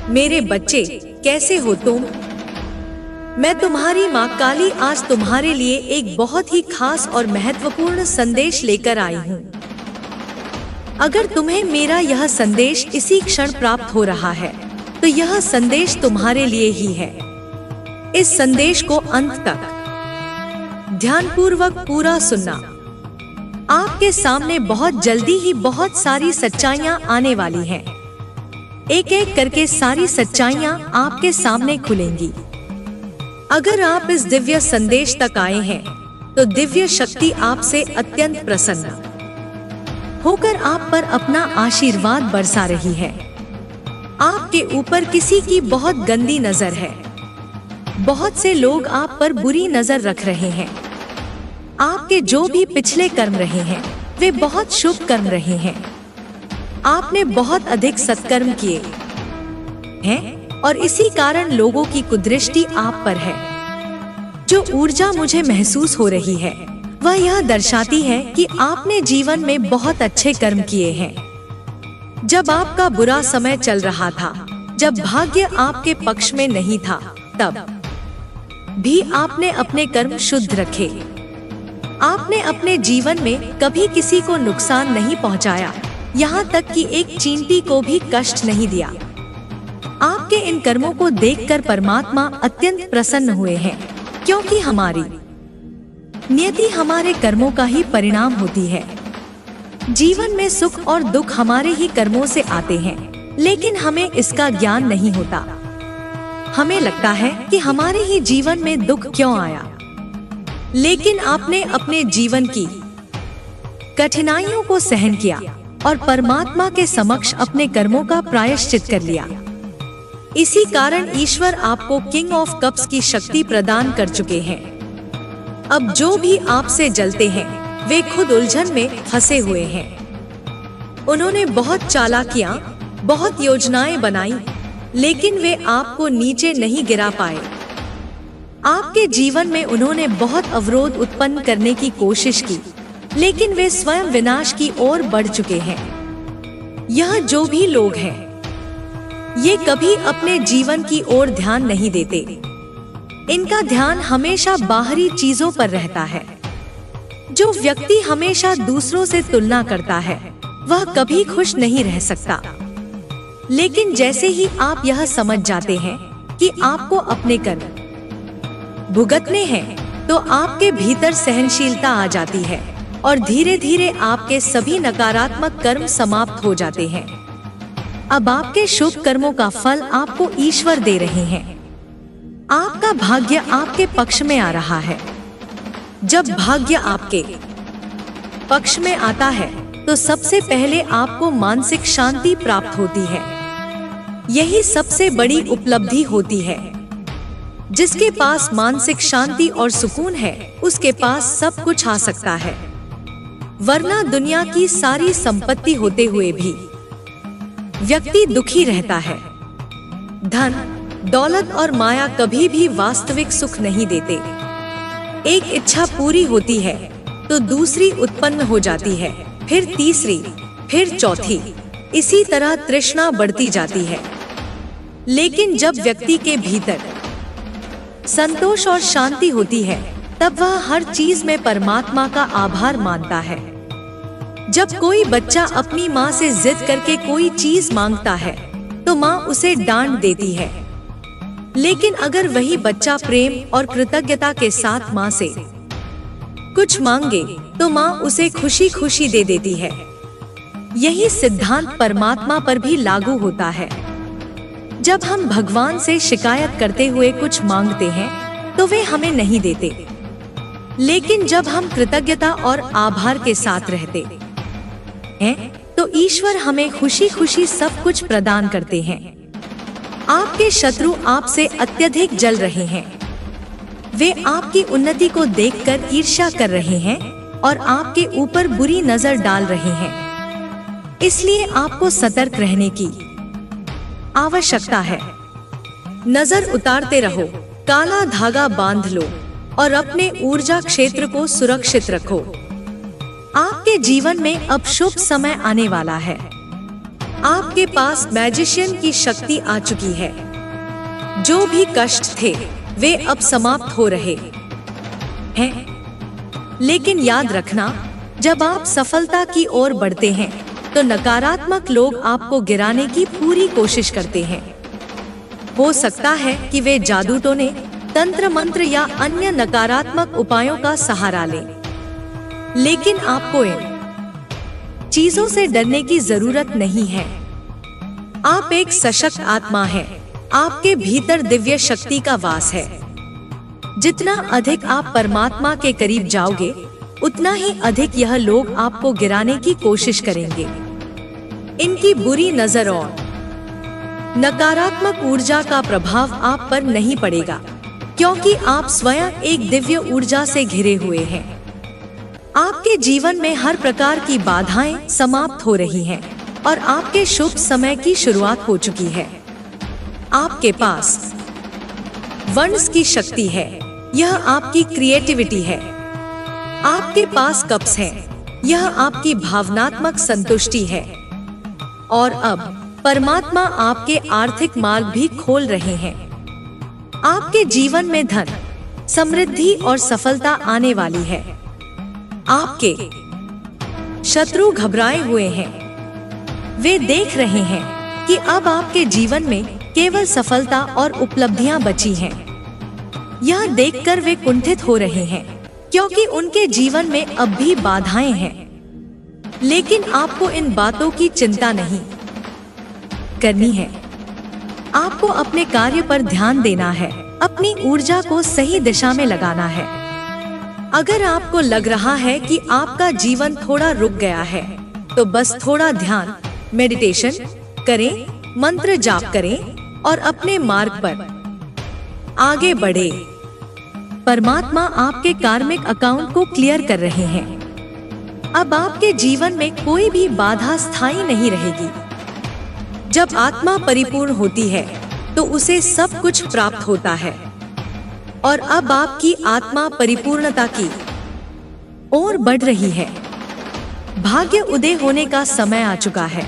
मेरे बच्चे, कैसे हो तुम? मैं तुम्हारी माँ काली आज तुम्हारे लिए एक बहुत ही खास और महत्वपूर्ण संदेश लेकर आई हूँ। अगर तुम्हें मेरा यह संदेश इसी क्षण प्राप्त हो रहा है, तो यह संदेश तुम्हारे लिए ही है। इस संदेश को अंत तक ध्यानपूर्वक पूरा सुनना। आपके सामने बहुत जल्दी ही बहुत सारी सच्चाइयाँ आने वाली हैं। एक एक करके सारी सच्चाइयाँ आपके सामने खुलेंगी। अगर आप इस दिव्य संदेश तक आए हैं, तो दिव्य शक्ति आपसे अत्यंत प्रसन्न होकर आप पर अपना आशीर्वाद बरसा रही है। आपके ऊपर किसी की बहुत गंदी नजर है। बहुत से लोग आप पर बुरी नजर रख रहे हैं। आपके जो भी पिछले कर्म रहे हैं, वे बहुत शुभ कर्म रहे हैं। आपने बहुत अधिक सत्कर्म किए हैं और इसी कारण लोगों की कुदृष्टि आप पर है। जो ऊर्जा मुझे महसूस हो रही है, वह यह दर्शाती है कि आपने जीवन में बहुत अच्छे कर्म किए हैं। जब आपका बुरा समय चल रहा था, जब भाग्य आपके पक्ष में नहीं था, तब भी आपने अपने कर्म शुद्ध रखे। आपने अपने जीवन में कभी किसी को नुकसान नहीं पहुंचाया, यहाँ तक कि एक चींटी को भी कष्ट नहीं दिया। आपके इन कर्मों को देखकर परमात्मा अत्यंत प्रसन्न हुए हैं, क्योंकि हमारी नियति हमारे कर्मों का ही परिणाम होती है। जीवन में सुख और दुख हमारे ही कर्मों से आते हैं, लेकिन हमें इसका ज्ञान नहीं होता। हमें लगता है कि हमारे ही जीवन में दुख क्यों आया, लेकिन आपने अपने जीवन की कठिनाइयों को सहन किया और परमात्मा के समक्ष अपने कर्मों का प्रायश्चित कर लिया। इसी कारण ईश्वर आपको किंग ऑफ कप्स की शक्ति प्रदान कर चुके हैं। अब जो भी आपसे जलते हैं, वे खुद उलझन में फंसे हुए हैं। उन्होंने बहुत चालाकियां, बहुत योजनाएं बनाई, लेकिन वे आपको नीचे नहीं गिरा पाए। आपके जीवन में उन्होंने बहुत अवरोध उत्पन्न करने की कोशिश की, लेकिन वे स्वयं विनाश की ओर बढ़ चुके हैं। यह जो भी लोग हैं, ये कभी अपने जीवन की ओर ध्यान नहीं देते। इनका ध्यान हमेशा बाहरी चीजों पर रहता है। जो व्यक्ति हमेशा दूसरों से तुलना करता है, वह कभी खुश नहीं रह सकता। लेकिन जैसे ही आप यह समझ जाते हैं कि आपको अपने कर्म भुगतने हैं, तो आपके भीतर सहनशीलता आ जाती है और धीरे धीरे आपके सभी नकारात्मक कर्म समाप्त हो जाते हैं। अब आपके शुभ कर्मों का फल आपको ईश्वर दे रहे हैं। आपका भाग्य आपके पक्ष में आ रहा है। जब भाग्य आपके पक्ष में आता है, तो सबसे पहले आपको मानसिक शांति प्राप्त होती है। यही सबसे बड़ी उपलब्धि होती है। जिसके पास मानसिक शांति और सुकून है, उसके पास सब कुछ आ सकता है। वरना दुनिया की सारी संपत्ति होते हुए भी व्यक्ति दुखी रहता है। धन, दौलत और माया कभी भी वास्तविक सुख नहीं देते। एक इच्छा पूरी होती है तो दूसरी उत्पन्न हो जाती है, फिर तीसरी, फिर चौथी, इसी तरह तृष्णा बढ़ती जाती है। लेकिन जब व्यक्ति के भीतर संतोष और शांति होती है, तब वह हर चीज में परमात्मा का आभार मानता है। जब कोई बच्चा अपनी माँ से जिद करके कोई चीज मांगता है, तो माँ उसे डांट देती है। लेकिन अगर वही बच्चा प्रेम और कृतज्ञता के साथ माँ से कुछ मांगे, तो माँ उसे खुशी खुशी दे देती है। यही सिद्धांत परमात्मा पर भी लागू होता है। जब हम भगवान से शिकायत करते हुए कुछ मांगते हैं, तो वे हमें नहीं देते। लेकिन जब हम कृतज्ञता और आभार के साथ रहते हैं, तो ईश्वर हमें खुशी खुशी सब कुछ प्रदान करते हैं। आपके शत्रु आपसे अत्यधिक जल रहे हैं। वे आपकी उन्नति को देखकर ईर्ष्या कर रहे हैं और आपके ऊपर बुरी नजर डाल रहे हैं। इसलिए आपको सतर्क रहने की आवश्यकता है। नजर उतारते रहो, काला धागा बांध लो और अपने ऊर्जा क्षेत्र को सुरक्षित रखो। आपके जीवन में अब शुभ समय आने वाला है। आपके पास मैजिशियन की शक्ति आ चुकी है। जो भी कष्ट थे वे अब समाप्त हो रहे हैं। लेकिन याद रखना, जब आप सफलता की ओर बढ़ते हैं तो नकारात्मक लोग आपको गिराने की पूरी कोशिश करते हैं। हो सकता है कि वे जादू टोने, तंत्र मंत्र या अन्य नकारात्मक उपायों का सहारा लें। लेकिन आपको इन चीजों से डरने की जरूरत नहीं है। आप एक सशक्त आत्मा हैं। आपके भीतर दिव्य शक्ति का वास है। जितना अधिक आप परमात्मा के करीब जाओगे, उतना ही अधिक यह लोग आपको गिराने की कोशिश करेंगे। इनकी बुरी नजर और नकारात्मक ऊर्जा का प्रभाव आप पर नहीं पड़ेगा, क्योंकि आप स्वयं एक दिव्य ऊर्जा से घिरे हुए हैं। आपके जीवन में हर प्रकार की बाधाएं समाप्त हो रही हैं और आपके शुभ समय की शुरुआत हो चुकी है। आपके पास वंश की शक्ति है। यह आपकी क्रिएटिविटी है। आपके पास कप्स हैं। यह आपकी भावनात्मक संतुष्टि है। और अब परमात्मा आपके आर्थिक मार्ग भी खोल रहे हैं। आपके जीवन में धन, समृद्धि और सफलता आने वाली है। आपके शत्रु घबराए हुए हैं। वे देख रहे हैं कि अब आपके जीवन में केवल सफलता और उपलब्धियां बची हैं। यह देखकर वे कुंठित हो रहे हैं, क्योंकि उनके जीवन में अब भी बाधाएं हैं। लेकिन आपको इन बातों की चिंता नहीं करनी है। आपको अपने कार्य पर ध्यान देना है, अपनी ऊर्जा को सही दिशा में लगाना है। अगर आपको लग रहा है कि आपका जीवन थोड़ा रुक गया है, तो बस थोड़ा ध्यान, मेडिटेशन करें, मंत्र जाप करें और अपने मार्ग पर आगे बढ़े। परमात्मा आपके कार्मिक अकाउंट को क्लियर कर रहे हैं। अब आपके जीवन में कोई भी बाधा स्थायी नहीं रहेगी। जब आत्मा परिपूर्ण होती है तो उसे सब कुछ प्राप्त होता है। और अब आपकी आत्मा परिपूर्णता की ओर बढ़ रही है। भाग्य उदय होने का समय आ चुका है।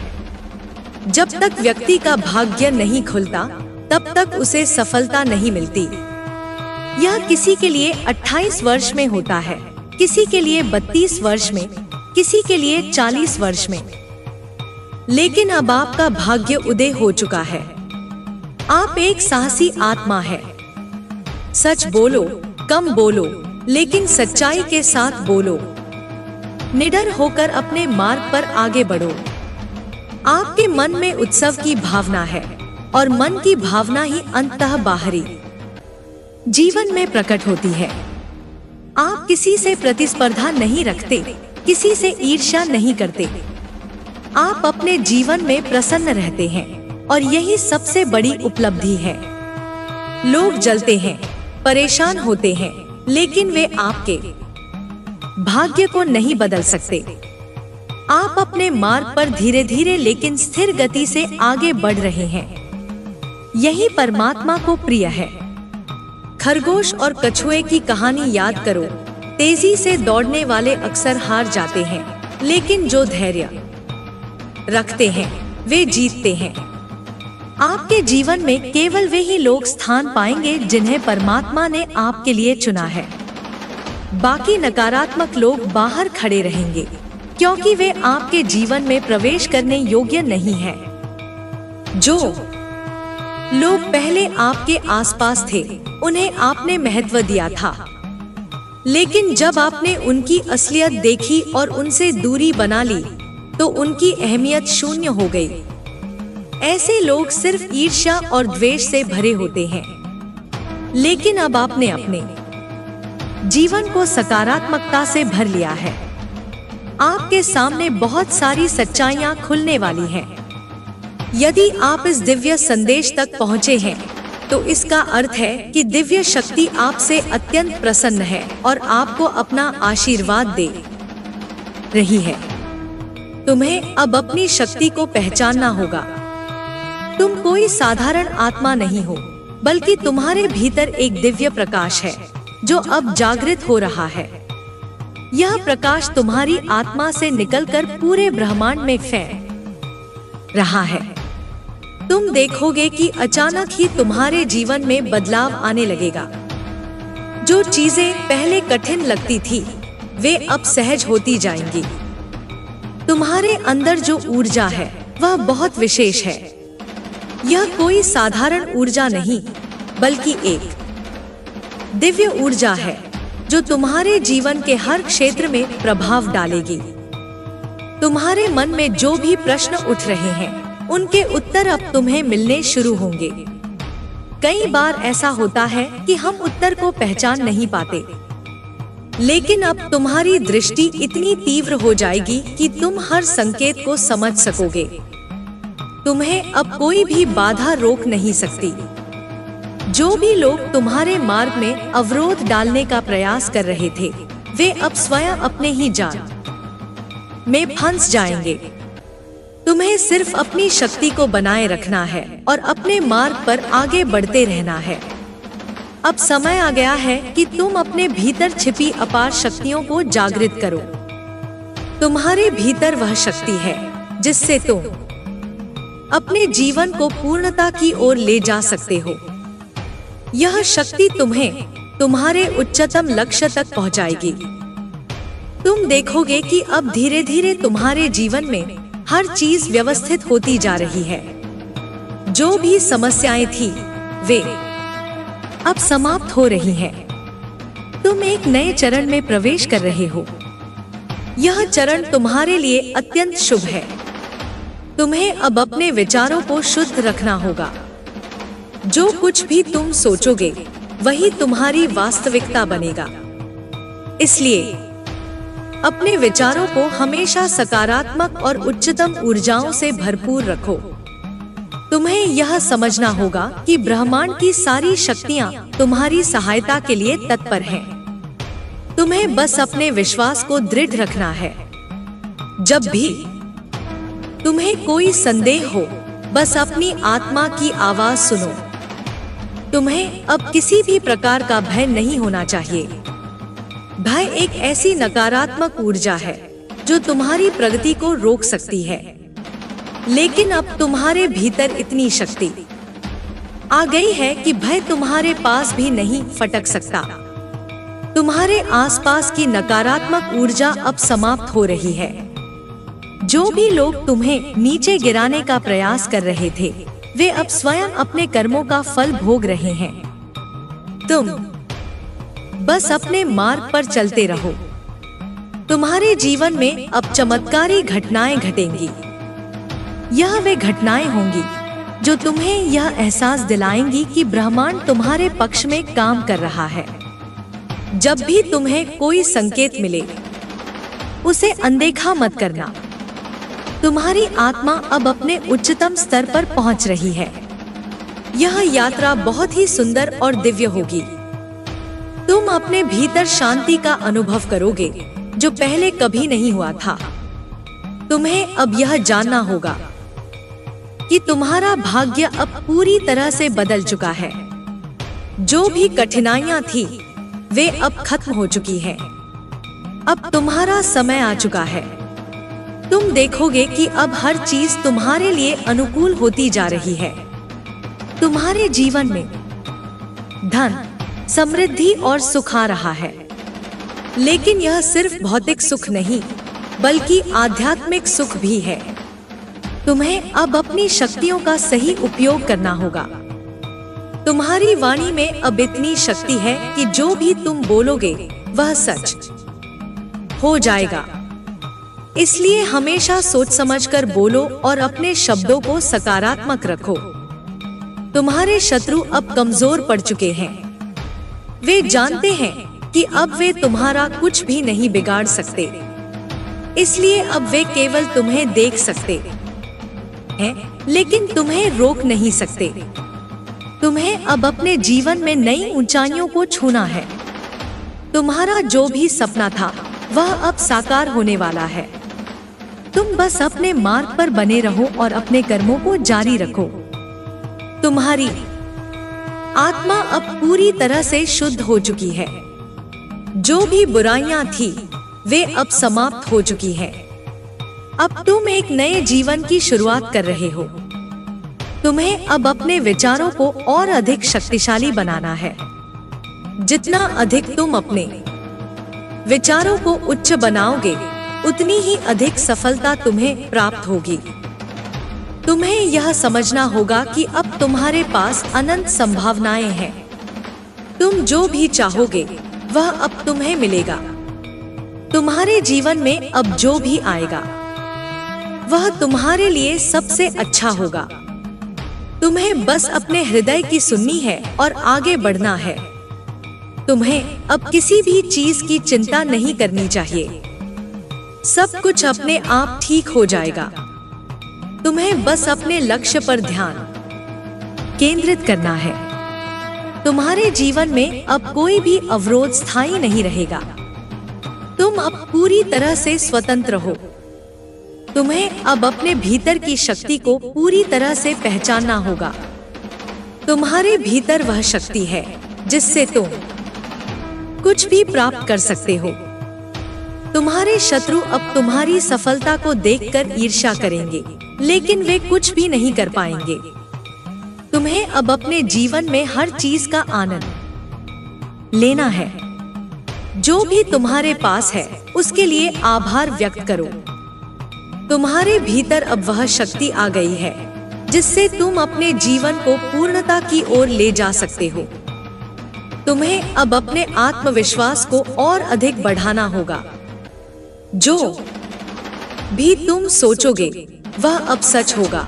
जब तक व्यक्ति का भाग्य नहीं खुलता, तब तक उसे सफलता नहीं मिलती। यह किसी के लिए 28 वर्ष में होता है, किसी के लिए 32 वर्ष में, किसी के लिए 40 वर्ष में। लेकिन अब आपका भाग्य उदय हो चुका है। आप एक साहसी आत्मा है। सच बोलो, कम बोलो, लेकिन सच्चाई के साथ बोलो। निडर होकर अपने मार्ग पर आगे बढ़ो। आपके मन में उत्सव की भावना है और मन की भावना ही अंततः बाहरी जीवन में प्रकट होती है। आप किसी से प्रतिस्पर्धा नहीं रखते, किसी से ईर्ष्या नहीं करते। आप अपने जीवन में प्रसन्न रहते हैं और यही सबसे बड़ी उपलब्धि है। लोग जलते हैं, परेशान होते हैं, लेकिन वे आपके भाग्य को नहीं बदल सकते। आप अपने मार्ग पर धीरे धीरे लेकिन स्थिर गति से आगे बढ़ रहे हैं। यही परमात्मा को प्रिय है। खरगोश और कछुए की कहानी याद करो। तेजी से दौड़ने वाले अक्सर हार जाते हैं, लेकिन जो धैर्य रखते हैं वे जीतते हैं। आपके जीवन में केवल वे ही लोग स्थान पाएंगे जिन्हें परमात्मा ने आपके लिए चुना है। बाकी नकारात्मक लोग बाहर खड़े रहेंगे, क्योंकि वे आपके जीवन में प्रवेश करने योग्य नहीं हैं। जो लोग पहले आपके आसपास थे, उन्हें आपने महत्व दिया था, लेकिन जब आपने उनकी असलियत देखी और उनसे दूरी बना ली, तो उनकी अहमियत शून्य हो गई। ऐसे लोग सिर्फ ईर्ष्या और द्वेष से भरे होते हैं। लेकिन अब आपने अपने जीवन को सकारात्मकता से भर लिया है। आपके सामने बहुत सारी सच्चाइयां खुलने वाली हैं। यदि आप इस दिव्य संदेश तक पहुंचे हैं, तो इसका अर्थ है कि दिव्य शक्ति आपसे अत्यंत प्रसन्न है और आपको अपना आशीर्वाद दे रही है। तुम्हें अब अपनी शक्ति को पहचानना होगा। तुम कोई साधारण आत्मा नहीं हो, बल्कि तुम्हारे भीतर एक दिव्य प्रकाश है जो अब जागृत हो रहा है। यह प्रकाश तुम्हारी आत्मा से निकलकर पूरे ब्रह्मांड में फैल रहा है। तुम देखोगे कि अचानक ही तुम्हारे जीवन में बदलाव आने लगेगा। जो चीजें पहले कठिन लगती थी वे अब सहज होती जाएंगी। तुम्हारे अंदर जो ऊर्जा है वह बहुत विशेष है। यह कोई साधारण ऊर्जा नहीं बल्कि एक दिव्य ऊर्जा है जो तुम्हारे जीवन के हर क्षेत्र में प्रभाव डालेगी। तुम्हारे मन में जो भी प्रश्न उठ रहे हैं उनके उत्तर अब तुम्हें मिलने शुरू होंगे। कई बार ऐसा होता है कि हम उत्तर को पहचान नहीं पाते, लेकिन अब तुम्हारी दृष्टि इतनी तीव्र हो जाएगी कि तुम हर संकेत को समझ सकोगे। तुम्हें अब कोई भी बाधा रोक नहीं सकती। जो भी लोग तुम्हारे मार्ग में अवरोध डालने का प्रयास कर रहे थे वे अब स्वयं अपने ही जाल में फंस जाएंगे। तुम्हें सिर्फ अपनी शक्ति को बनाए रखना है और अपने मार्ग पर आगे बढ़ते रहना है। अब समय आ गया है कि तुम अपने भीतर छिपी अपार शक्तियों को जागृत करो। तुम्हारे भीतर वह शक्ति है जिससे तुम अपने जीवन को पूर्णता की ओर ले जा सकते हो। यह शक्ति तुम्हें तुम्हारे उच्चतम लक्ष्य तक पहुंचाएगी। तुम देखोगे कि अब धीरे धीरे तुम्हारे जीवन में हर चीज व्यवस्थित होती जा रही है। जो भी समस्याएं थी वे अब समाप्त हो रही हैं। तुम एक नए चरण में प्रवेश कर रहे हो। यह चरण तुम्हारे लिए अत्यंत शुभ है। तुम्हें अब अपने विचारों को शुद्ध रखना होगा। जो कुछ भी तुम सोचोगे वही तुम्हारी वास्तविकता बनेगा। इसलिए अपने विचारों को हमेशा सकारात्मक और उच्चतम ऊर्जाओं से भरपूर रखो। तुम्हें यह समझना होगा कि ब्रह्मांड की सारी शक्तियां तुम्हारी सहायता के लिए तत्पर हैं। तुम्हें बस अपने विश्वास को दृढ़ रखना है। जब भी तुम्हें कोई संदेह हो बस अपनी आत्मा की आवाज सुनो। तुम्हें अब किसी भी प्रकार का भय नहीं होना चाहिए। भय एक ऐसी नकारात्मक ऊर्जा है जो तुम्हारी प्रगति को रोक सकती है, लेकिन अब तुम्हारे भीतर इतनी शक्ति आ गई है कि भय तुम्हारे पास भी नहीं फटक सकता। तुम्हारे आसपास की नकारात्मक ऊर्जा अब समाप्त हो रही है। जो भी लोग तुम्हें नीचे गिराने का प्रयास कर रहे थे वे अब स्वयं अपने कर्मों का फल भोग रहे हैं। तुम बस अपने मार्ग पर चलते रहो। तुम्हारे जीवन में अब चमत्कारी घटनाएं घटेंगी। यह वे घटनाएं होंगी जो तुम्हें यह एहसास दिलाएंगी कि ब्रह्मांड तुम्हारे पक्ष में काम कर रहा है। जब भी तुम्हें कोई संकेत मिले उसे अनदेखा मत करना। तुम्हारी आत्मा अब अपने उच्चतम स्तर पर पहुंच रही है। यह यात्रा बहुत ही सुंदर और दिव्य होगी। तुम अपने भीतर शांति का अनुभव करोगे जो पहले कभी नहीं हुआ था। तुम्हें अब यह जानना होगा कि तुम्हारा भाग्य अब पूरी तरह से बदल चुका है। जो भी कठिनाइयां थी वे अब खत्म हो चुकी हैं। अब तुम्हारा समय आ चुका है। तुम देखोगे कि अब हर चीज तुम्हारे लिए अनुकूल होती जा रही है। तुम्हारे जीवन में धन, समृद्धि और सुख आ रहा है, लेकिन यह सिर्फ भौतिक सुख नहीं बल्कि आध्यात्मिक सुख भी है। तुम्हें अब अपनी शक्तियों का सही उपयोग करना होगा। तुम्हारी वाणी में अब इतनी शक्ति है कि जो भी तुम बोलोगे वह सच हो जाएगा। इसलिए हमेशा सोच समझकर बोलो और अपने शब्दों को सकारात्मक रखो। तुम्हारे शत्रु अब कमजोर पड़ चुके हैं। वे जानते हैं कि अब वे तुम्हारा कुछ भी नहीं बिगाड़ सकते। इसलिए अब वे केवल तुम्हें देख सकते हैं, लेकिन तुम्हें रोक नहीं सकते। तुम्हें अब अपने जीवन में नई ऊंचाइयों को छूना है। तुम्हारा जो भी सपना था वह अब साकार होने वाला है। तुम बस अपने मार्ग पर बने रहो और अपने कर्मों को जारी रखो। तुम्हारी आत्मा अब पूरी तरह से शुद्ध हो चुकी है। जो भी बुराइयां थी वे अब समाप्त हो चुकी हैं। अब तुम एक नए जीवन की शुरुआत कर रहे हो। तुम्हें अब अपने विचारों को और अधिक शक्तिशाली बनाना है। जितना अधिक तुम अपने विचारों को उच्च बनाओगे, उतनी ही अधिक सफलता तुम्हें प्राप्त होगी। तुम्हें यह समझना होगा कि अब तुम्हारे पास अनंत संभावनाएं हैं। तुम जो भी चाहोगे वह अब तुम्हें मिलेगा। तुम्हारे जीवन में अब जो भी आएगा वह तुम्हारे लिए सबसे अच्छा होगा। तुम्हें बस अपने हृदय की सुननी है और आगे बढ़ना है। तुम्हें अब किसी भी चीज की चिंता नहीं करनी चाहिए। सब कुछ अपने आप ठीक हो जाएगा। तुम्हें बस अपने लक्ष्य पर ध्यान केंद्रित करना है। तुम्हारे जीवन में अब कोई भी अवरोध स्थायी नहीं रहेगा। तुम अब पूरी तरह से स्वतंत्र हो। तुम्हें अब अपने भीतर की शक्ति को पूरी तरह से पहचानना होगा। तुम्हारे भीतर वह शक्ति है जिससे तुम कुछ भी प्राप्त कर सकते हो। तुम्हारे शत्रु अब तुम्हारी सफलता को देखकर ईर्ष्या करेंगे, लेकिन वे कुछ भी नहीं कर पाएंगे। तुम्हें अब अपने जीवन में हर चीज का आनंद लेना है। जो भी तुम्हारे पास है उसके लिए आभार व्यक्त करो। तुम्हारे भीतर अब वह शक्ति आ गई है जिससे तुम अपने जीवन को पूर्णता की ओर ले जा सकते हो। तुम्हें अब अपने आत्मविश्वास को और अधिक बढ़ाना होगा। जो भी तुम सोचोगे वह अब सच होगा।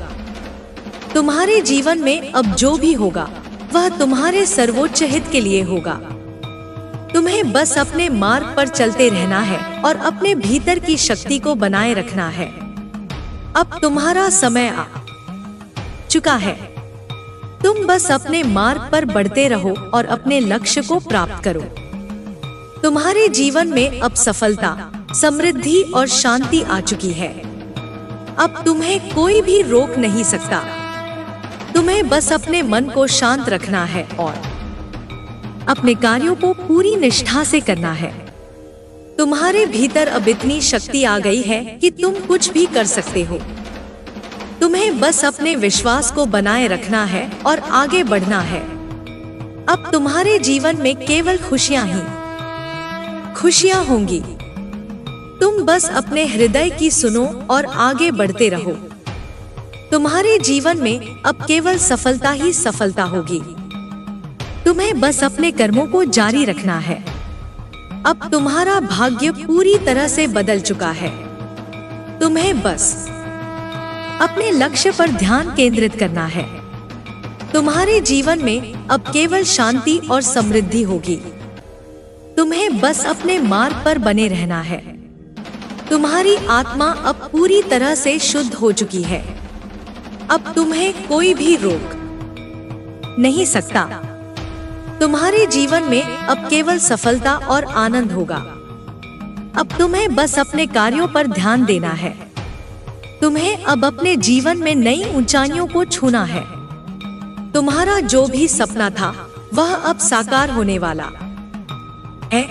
तुम्हारे जीवन में अब जो भी होगा वह तुम्हारे सर्वोच्च हित के लिए होगा। तुम्हें बस अपने मार्ग पर चलते रहना है और अपने भीतर की शक्ति को बनाए रखना है। अब तुम्हारा समय आ चुका है। तुम बस अपने मार्ग पर बढ़ते रहो और अपने लक्ष्य को प्राप्त करो। तुम्हारे जीवन में अब सफलता, समृद्धि और शांति आ चुकी है। अब तुम्हें कोई भी रोक नहीं सकता। तुम्हें बस अपने मन को शांत रखना है और अपने कार्यों को पूरी निष्ठा से करना है। तुम्हारे भीतर अब इतनी शक्ति आ गई है कि तुम कुछ भी कर सकते हो। तुम्हें बस अपने विश्वास को बनाए रखना है और आगे बढ़ना है। अब तुम्हारे जीवन में केवल खुशियां ही खुशियां होंगी। तुम बस अपने हृदय की सुनो और आगे बढ़ते रहो। तुम्हारे जीवन में अब केवल सफलता ही सफलता होगी। तुम्हें बस अपने कर्मों को जारी रखना है। अब तुम्हारा भाग्य पूरी तरह से बदल चुका है। तुम्हें बस अपने लक्ष्य पर ध्यान केंद्रित करना है। तुम्हारे जीवन में अब केवल शांति और समृद्धि होगी। तुम्हें बस अपने मार्ग पर बने रहना है। तुम्हारी आत्मा अब पूरी तरह से शुद्ध हो चुकी है। अब तुम्हें कोई भी रोक नहीं सकता। तुम्हारे जीवन में अब केवल सफलता और आनंद होगा। अब तुम्हें बस अपने कार्यों पर ध्यान देना है। तुम्हें अब अपने जीवन में नई ऊंचाइयों को छूना है। तुम्हारा जो भी सपना था वह अब साकार होने वाला है।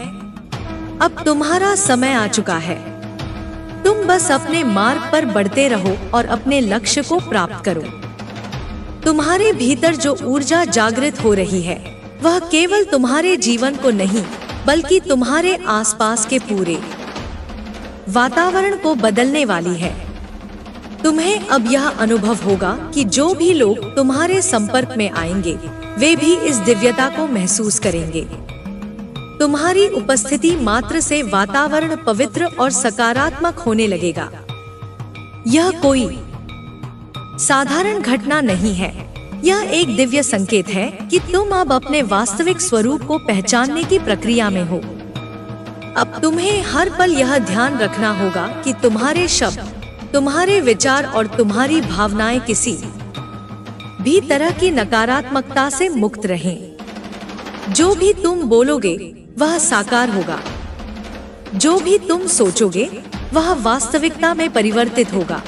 अब तुम्हारा समय आ चुका है। तुम बस अपने मार्ग पर बढ़ते रहो और अपने लक्ष्य को प्राप्त करो। तुम्हारे भीतर जो ऊर्जा जागृत हो रही है वह केवल तुम्हारे जीवन को नहीं बल्कि तुम्हारे आसपास के पूरे वातावरण को बदलने वाली है। तुम्हें अब यह अनुभव होगा कि जो भी लोग तुम्हारे संपर्क में आएंगे वे भी इस दिव्यता को महसूस करेंगे। तुम्हारी उपस्थिति मात्र से वातावरण पवित्र और सकारात्मक होने लगेगा। यह कोई साधारण घटना नहीं है। यह एक दिव्य संकेत है कि तुम अब अपने वास्तविक स्वरूप को पहचानने की प्रक्रिया में हो। अब तुम्हें हर पल यह ध्यान रखना होगा कि तुम्हारे शब्द, तुम्हारे विचार और तुम्हारी भावनाएं किसी भी तरह की नकारात्मकता से मुक्त रहें। जो भी तुम बोलोगे वह साकार होगा। जो भी तुम सोचोगे वह वास्तविकता में परिवर्तित होगा।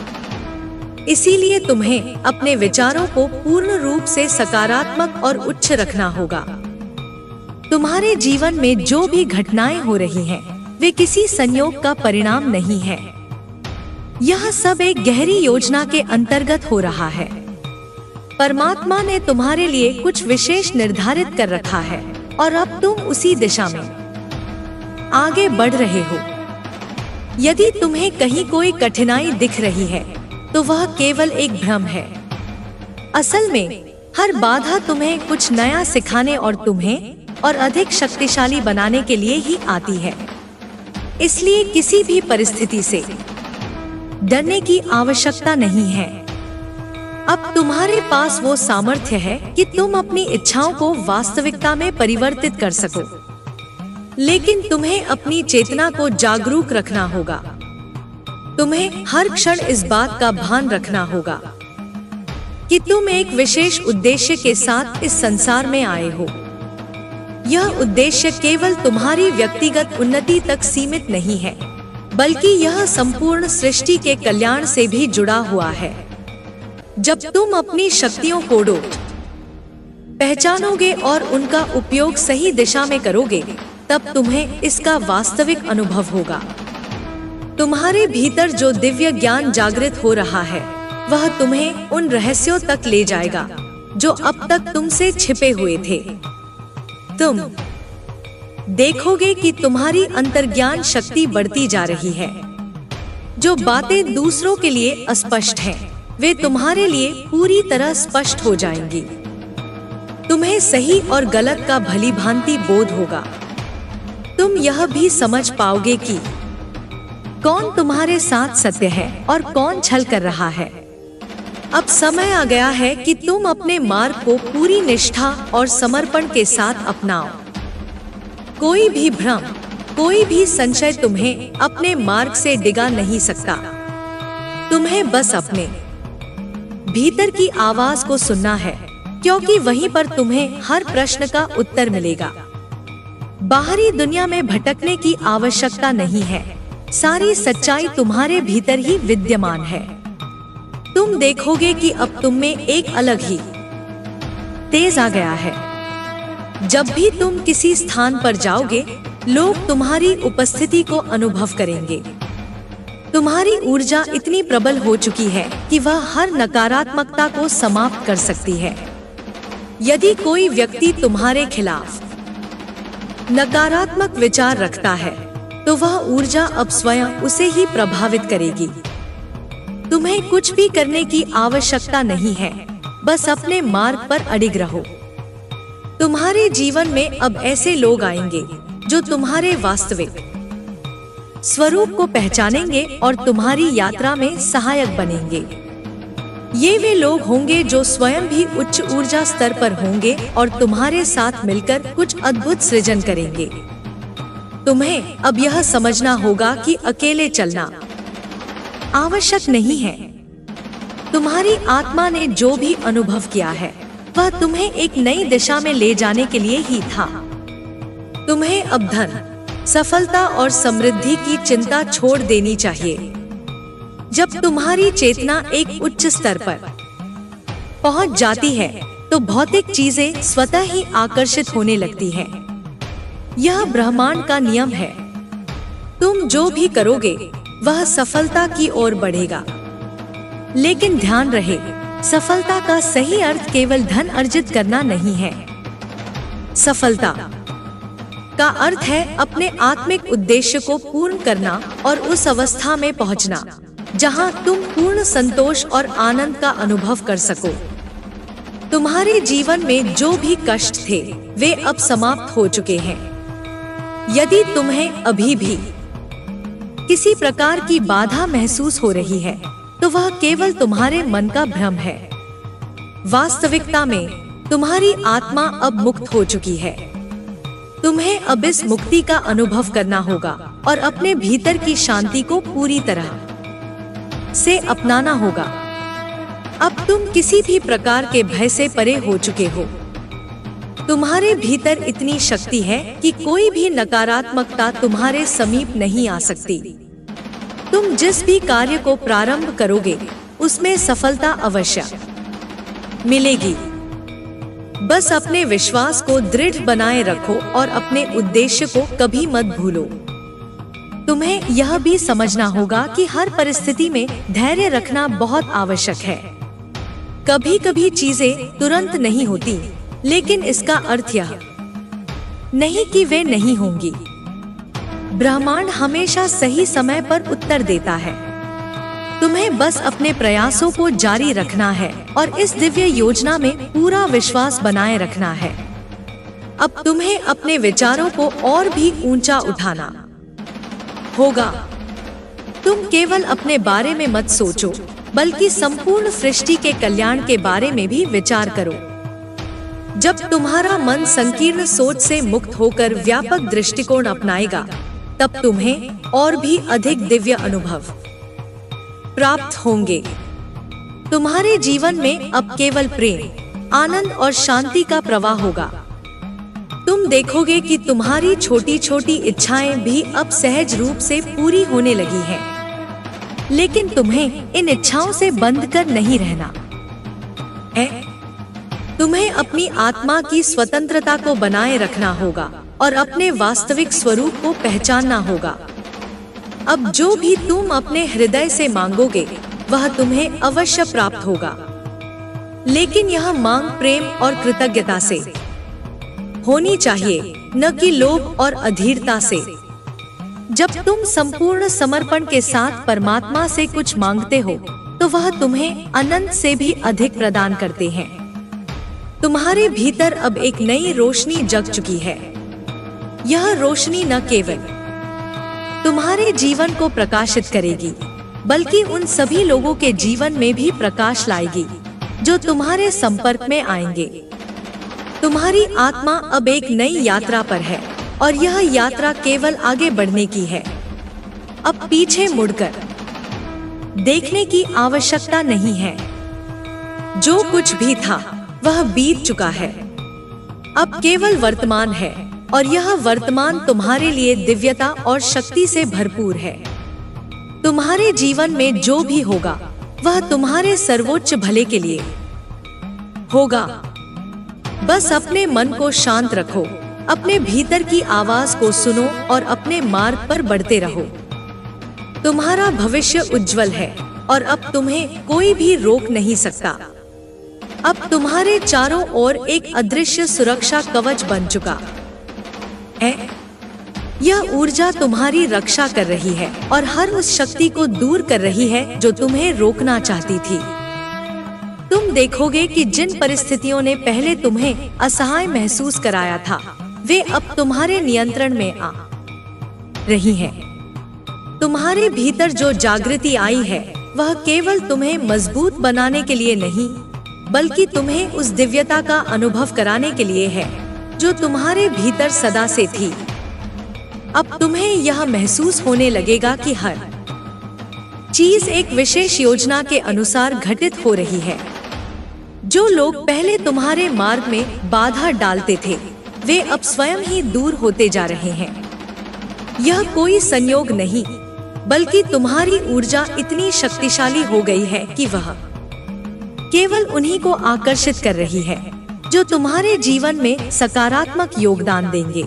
इसीलिए तुम्हें अपने विचारों को पूर्ण रूप से सकारात्मक और उच्च रखना होगा। तुम्हारे जीवन में जो भी घटनाएं हो रही हैं, वे किसी संयोग का परिणाम नहीं है। यह सब एक गहरी योजना के अंतर्गत हो रहा है। परमात्मा ने तुम्हारे लिए कुछ विशेष निर्धारित कर रखा है और अब तुम उसी दिशा में आगे बढ़ रहे हो। यदि तुम्हें कहीं कोई कठिनाई दिख रही है तो वह केवल एक भ्रम है। असल में हर बाधा तुम्हें कुछ नया सिखाने और तुम्हें और अधिक शक्तिशाली बनाने के लिए ही आती है। इसलिए किसी भी परिस्थिति से डरने की आवश्यकता नहीं है। अब तुम्हारे पास वो सामर्थ्य है कि तुम अपनी इच्छाओं को वास्तविकता में परिवर्तित कर सको। लेकिन तुम्हें अपनी चेतना को जागरूक रखना होगा। तुम्हें हर क्षण इस बात का भान रखना होगा कि तुम एक विशेष उद्देश्य के साथ इस संसार में आए हो। यह उद्देश्य केवल तुम्हारी व्यक्तिगत उन्नति तक सीमित नहीं है, बल्कि यह संपूर्ण सृष्टि के कल्याण से भी जुड़ा हुआ है। जब तुम अपनी शक्तियों को पहचानोगे और उनका उपयोग सही दिशा में करोगे, तब तुम्हें इसका वास्तविक अनुभव होगा। तुम्हारे भीतर जो दिव्य ज्ञान जागृत हो रहा है, वह तुम्हें उन रहस्यों तक ले जाएगा जो अब तक तुमसे छिपे हुए थे। तुम देखोगे कि तुम्हारी अंतर्ज्ञान शक्ति बढ़ती जा रही है। जो बातें दूसरों के लिए अस्पष्ट हैं, वे तुम्हारे लिए पूरी तरह स्पष्ट हो जाएंगी। तुम्हें सही और गलत का भली भांति बोध होगा। तुम यह भी समझ पाओगे कि कौन तुम्हारे साथ सत्य है और कौन छल कर रहा है। अब समय आ गया है कि तुम अपने मार्ग को पूरी निष्ठा और समर्पण के साथ अपनाओ। कोई भी भ्रम, कोई भी संशय तुम्हें अपने मार्ग से डिगा नहीं सकता। तुम्हें बस अपने भीतर की आवाज को सुनना है, क्योंकि वहीं पर तुम्हें हर प्रश्न का उत्तर मिलेगा। बाहरी दुनिया में भटकने की आवश्यकता नहीं है। सारी सच्चाई तुम्हारे भीतर ही विद्यमान है। तुम देखोगे कि अब तुम में एक अलग ही तेज आ गया है। जब भी तुम किसी स्थान पर जाओगे, लोग तुम्हारी उपस्थिति को अनुभव करेंगे। तुम्हारी ऊर्जा इतनी प्रबल हो चुकी है कि वह हर नकारात्मकता को समाप्त कर सकती है। यदि कोई व्यक्ति तुम्हारे खिलाफ नकारात्मक विचार रखता है, तो वह ऊर्जा अब स्वयं उसे ही प्रभावित करेगी। तुम्हें कुछ भी करने की आवश्यकता नहीं है, बस अपने मार्ग पर अडिग रहो। तुम्हारे जीवन में अब ऐसे लोग आएंगे जो तुम्हारे वास्तविक स्वरूप को पहचानेंगे और तुम्हारी यात्रा में सहायक बनेंगे। ये वे लोग होंगे जो स्वयं भी उच्च ऊर्जा स्तर पर होंगे और तुम्हारे साथ मिलकर कुछ अद्भुत सृजन करेंगे। तुम्हें अब यह समझना होगा कि अकेले चलना आवश्यक नहीं है। तुम्हारी आत्मा ने जो भी अनुभव किया है, वह तुम्हें एक नई दिशा में ले जाने के लिए ही था। तुम्हें अब धन, सफलता और समृद्धि की चिंता छोड़ देनी चाहिए। जब तुम्हारी चेतना एक उच्च स्तर पर पहुंच जाती है, तो भौतिक चीजें स्वतः ही आकर्षित होने लगती हैं। यह ब्रह्मांड का नियम है। तुम जो भी करोगे, वह सफलता की ओर बढ़ेगा। लेकिन ध्यान रहे, सफलता का सही अर्थ केवल धन अर्जित करना नहीं है। सफलता का अर्थ है अपने आत्मिक उद्देश्य को पूर्ण करना और उस अवस्था में पहुंचना जहां तुम पूर्ण संतोष और आनंद का अनुभव कर सको। तुम्हारे जीवन में जो भी कष्ट थे, वे अब समाप्त हो चुके हैं। यदि तुम्हें अभी भी किसी प्रकार की बाधा महसूस हो रही है, तो वह केवल तुम्हारे मन का भ्रम है। वास्तविकता में तुम्हारी आत्मा अब मुक्त हो चुकी है। तुम्हें अब इस मुक्ति का अनुभव करना होगा और अपने भीतर की शांति को पूरी तरह से अपनाना होगा। अब तुम किसी भी प्रकार के भय से परे हो चुके हो। तुम्हारे भीतर इतनी शक्ति है कि कोई भी नकारात्मकता तुम्हारे समीप नहीं आ सकती। तुम जिस भी कार्य को प्रारंभ करोगे, उसमें सफलता अवश्य मिलेगी। बस अपने विश्वास को दृढ़ बनाए रखो और अपने उद्देश्य को कभी मत भूलो। तुम्हें यह भी समझना होगा कि हर परिस्थिति में धैर्य रखना बहुत आवश्यक है। कभी कभी चीजें तुरंत नहीं होती, लेकिन इसका अर्थ यह नहीं कि वे नहीं होंगी। ब्रह्मांड हमेशा सही समय पर उत्तर देता है। तुम्हें बस अपने प्रयासों को जारी रखना है और इस दिव्य योजना में पूरा विश्वास बनाए रखना है। अब तुम्हें अपने विचारों को और भी ऊंचा उठाना होगा। तुम केवल अपने बारे में मत सोचो, बल्कि संपूर्ण सृष्टि के कल्याण के बारे में भी विचार करो। जब तुम्हारा मन संकीर्ण सोच से मुक्त होकर व्यापक दृष्टिकोण अपनाएगा, तब तुम्हें और भी अधिक दिव्य अनुभव प्राप्त होंगे। तुम्हारे जीवन में अब केवल प्रेम, आनंद और शांति का प्रवाह होगा। तुम देखोगे कि तुम्हारी छोटी छोटी इच्छाएं भी अब सहज रूप से पूरी होने लगी हैं। लेकिन तुम्हें इन इच्छाओं से बंध कर नहीं रहना है। तुम्हें अपनी आत्मा की स्वतंत्रता को बनाए रखना होगा और अपने वास्तविक स्वरूप को पहचानना होगा। अब जो भी तुम अपने हृदय से मांगोगे, वह तुम्हें अवश्य प्राप्त होगा। लेकिन यह मांग प्रेम और कृतज्ञता से होनी चाहिए, न कि लोभ और अधीरता से। जब तुम संपूर्ण समर्पण के साथ परमात्मा से कुछ मांगते हो, तो वह तुम्हें अनंत से भी अधिक प्रदान करते हैं। तुम्हारे भीतर अब एक नई रोशनी जग चुकी है। यह रोशनी न केवल तुम्हारे जीवन को प्रकाशित करेगी, बल्कि उन सभी लोगों के जीवन में भी प्रकाश लाएगी जो तुम्हारे संपर्क में आएंगे। तुम्हारी आत्मा अब एक नई यात्रा पर है और यह यात्रा केवल आगे बढ़ने की है। अब पीछे मुड़कर देखने की आवश्यकता नहीं है। जो कुछ भी था वह बीत चुका है। अब केवल वर्तमान है और यह वर्तमान तुम्हारे लिए दिव्यता और शक्ति से भरपूर है। तुम्हारे जीवन में जो भी होगा, वह तुम्हारे सर्वोच्च भले के लिए होगा। बस अपने मन को शांत रखो, अपने भीतर की आवाज को सुनो और अपने मार्ग पर बढ़ते रहो। तुम्हारा भविष्य उज्जवल है और अब तुम्हें कोई भी रोक नहीं सकता। अब तुम्हारे चारों ओर एक अदृश्य सुरक्षा कवच बन चुका है। यह ऊर्जा तुम्हारी रक्षा कर रही है और हर उस शक्ति को दूर कर रही है जो तुम्हें रोकना चाहती थी। तुम देखोगे कि जिन परिस्थितियों ने पहले तुम्हें असहाय महसूस कराया था, वे अब तुम्हारे नियंत्रण में आ रही हैं। तुम्हारे भीतर जो जागृति आई है, वह केवल तुम्हें मजबूत बनाने के लिए नहीं, बल्कि तुम्हें उस दिव्यता का अनुभव कराने के लिए है जो तुम्हारे भीतर सदा से थी। अब तुम्हें यह महसूस होने लगेगा कि हर चीज एक विशेष योजना के अनुसार घटित हो रही है। जो लोग पहले तुम्हारे मार्ग में बाधा डालते थे, वे अब स्वयं ही दूर होते जा रहे हैं। यह कोई संयोग नहीं, बल्कि तुम्हारी ऊर्जा इतनी शक्तिशाली हो गई है कि वह केवल उन्हीं को आकर्षित कर रही है जो तुम्हारे जीवन में सकारात्मक योगदान देंगे।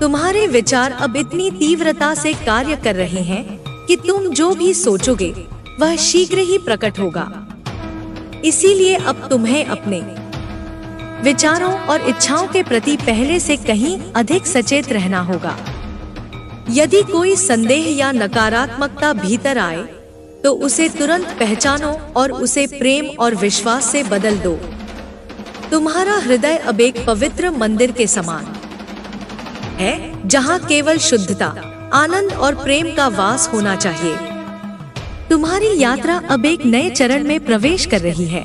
तुम्हारे विचार अब इतनी तीव्रता से कार्य कर रहे हैं कि तुम जो भी सोचोगे वह शीघ्र ही प्रकट होगा। इसीलिए अब तुम्हें अपने विचारों और इच्छाओं के प्रति पहले से कहीं अधिक सचेत रहना होगा। यदि कोई संदेह या नकारात्मकता भीतर आए, तो उसे तुरंत पहचानो और उसे प्रेम और विश्वास से बदल दो। तुम्हारा हृदय अब एक पवित्र मंदिर के समान है, जहाँ केवल शुद्धता, आनंद और प्रेम का वास होना चाहिए। तुम्हारी यात्रा अब एक नए चरण में प्रवेश कर रही है।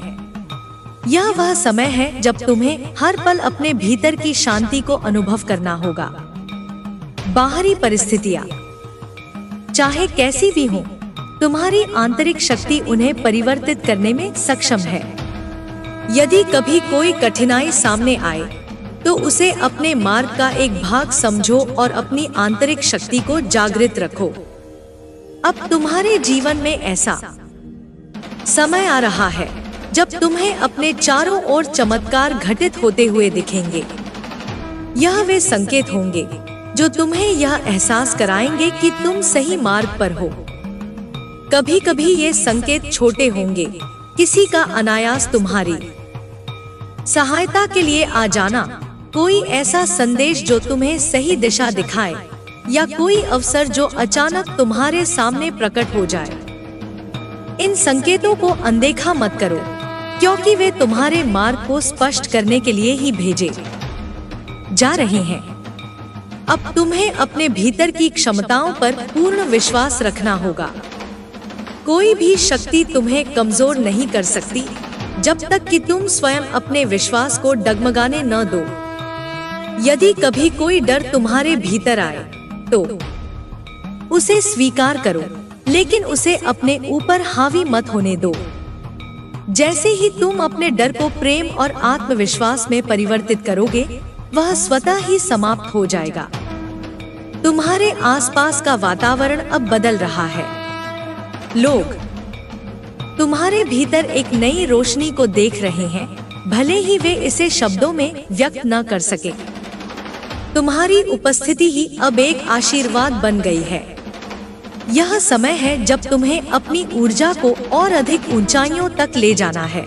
यह वह समय है जब तुम्हें हर पल अपने भीतर की शांति को अनुभव करना होगा। बाहरी परिस्थितियाँ चाहे कैसी भी हो, तुम्हारी आंतरिक शक्ति उन्हें परिवर्तित करने में सक्षम है। यदि कभी कोई कठिनाई सामने आए, तो उसे अपने मार्ग का एक भाग समझो और अपनी आंतरिक शक्ति को जागृत रखो। अब तुम्हारे जीवन में ऐसा समय आ रहा है जब तुम्हें अपने चारों ओर चमत्कार घटित होते हुए दिखेंगे। यह वे संकेत होंगे जो तुम्हें यह एहसास कराएंगे कि तुम सही मार्ग पर हो। कभी कभी ये संकेत छोटे होंगे, किसी का अनायास तुम्हारी सहायता के लिए आ जाना, कोई ऐसा संदेश जो तुम्हें सही दिशा दिखाए, या कोई अवसर जो अचानक तुम्हारे सामने प्रकट हो जाए। इन संकेतों को अनदेखा मत करो, क्योंकि वे तुम्हारे मार्ग को स्पष्ट करने के लिए ही भेजे जा रहे हैं। अब तुम्हें अपने भीतर की क्षमताओं पर पूर्ण विश्वास रखना होगा। कोई भी शक्ति तुम्हें कमजोर नहीं कर सकती जब तक कि तुम स्वयं अपने विश्वास को डगमगाने न दो। यदि कभी कोई डर तुम्हारे भीतर आए तो उसे स्वीकार करो, लेकिन उसे अपने ऊपर हावी मत होने दो। जैसे ही तुम अपने डर को प्रेम और आत्मविश्वास में परिवर्तित करोगे, वह स्वतः ही समाप्त हो जाएगा। तुम्हारे आसपास का वातावरण अब बदल रहा है। लोग तुम्हारे भीतर एक नई रोशनी को देख रहे हैं, भले ही वे इसे शब्दों में व्यक्त न कर सके। तुम्हारी उपस्थिति ही अब एक आशीर्वाद बन गई है। यह समय है जब तुम्हें अपनी ऊर्जा को और अधिक ऊंचाइयों तक ले जाना है,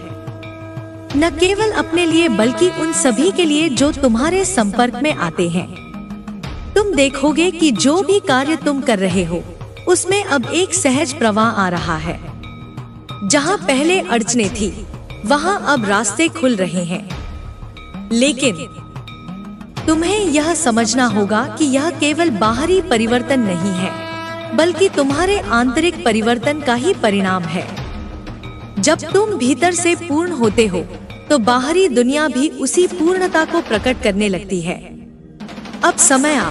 न केवल अपने लिए बल्कि उन सभी के लिए जो तुम्हारे संपर्क में आते हैं। तुम देखोगे कि जो भी कार्य तुम कर रहे हो, उसमें अब एक सहज प्रवाह आ रहा है। जहाँ पहले अड़चनें थी, वहाँ अब रास्ते खुल रहे हैं। लेकिन तुम्हें यह समझना होगा कि यह केवल बाहरी परिवर्तन नहीं है, बल्कि तुम्हारे आंतरिक परिवर्तन का ही परिणाम है। जब तुम भीतर से पूर्ण होते हो, तो बाहरी दुनिया भी उसी पूर्णता को प्रकट करने लगती है। अब समय आ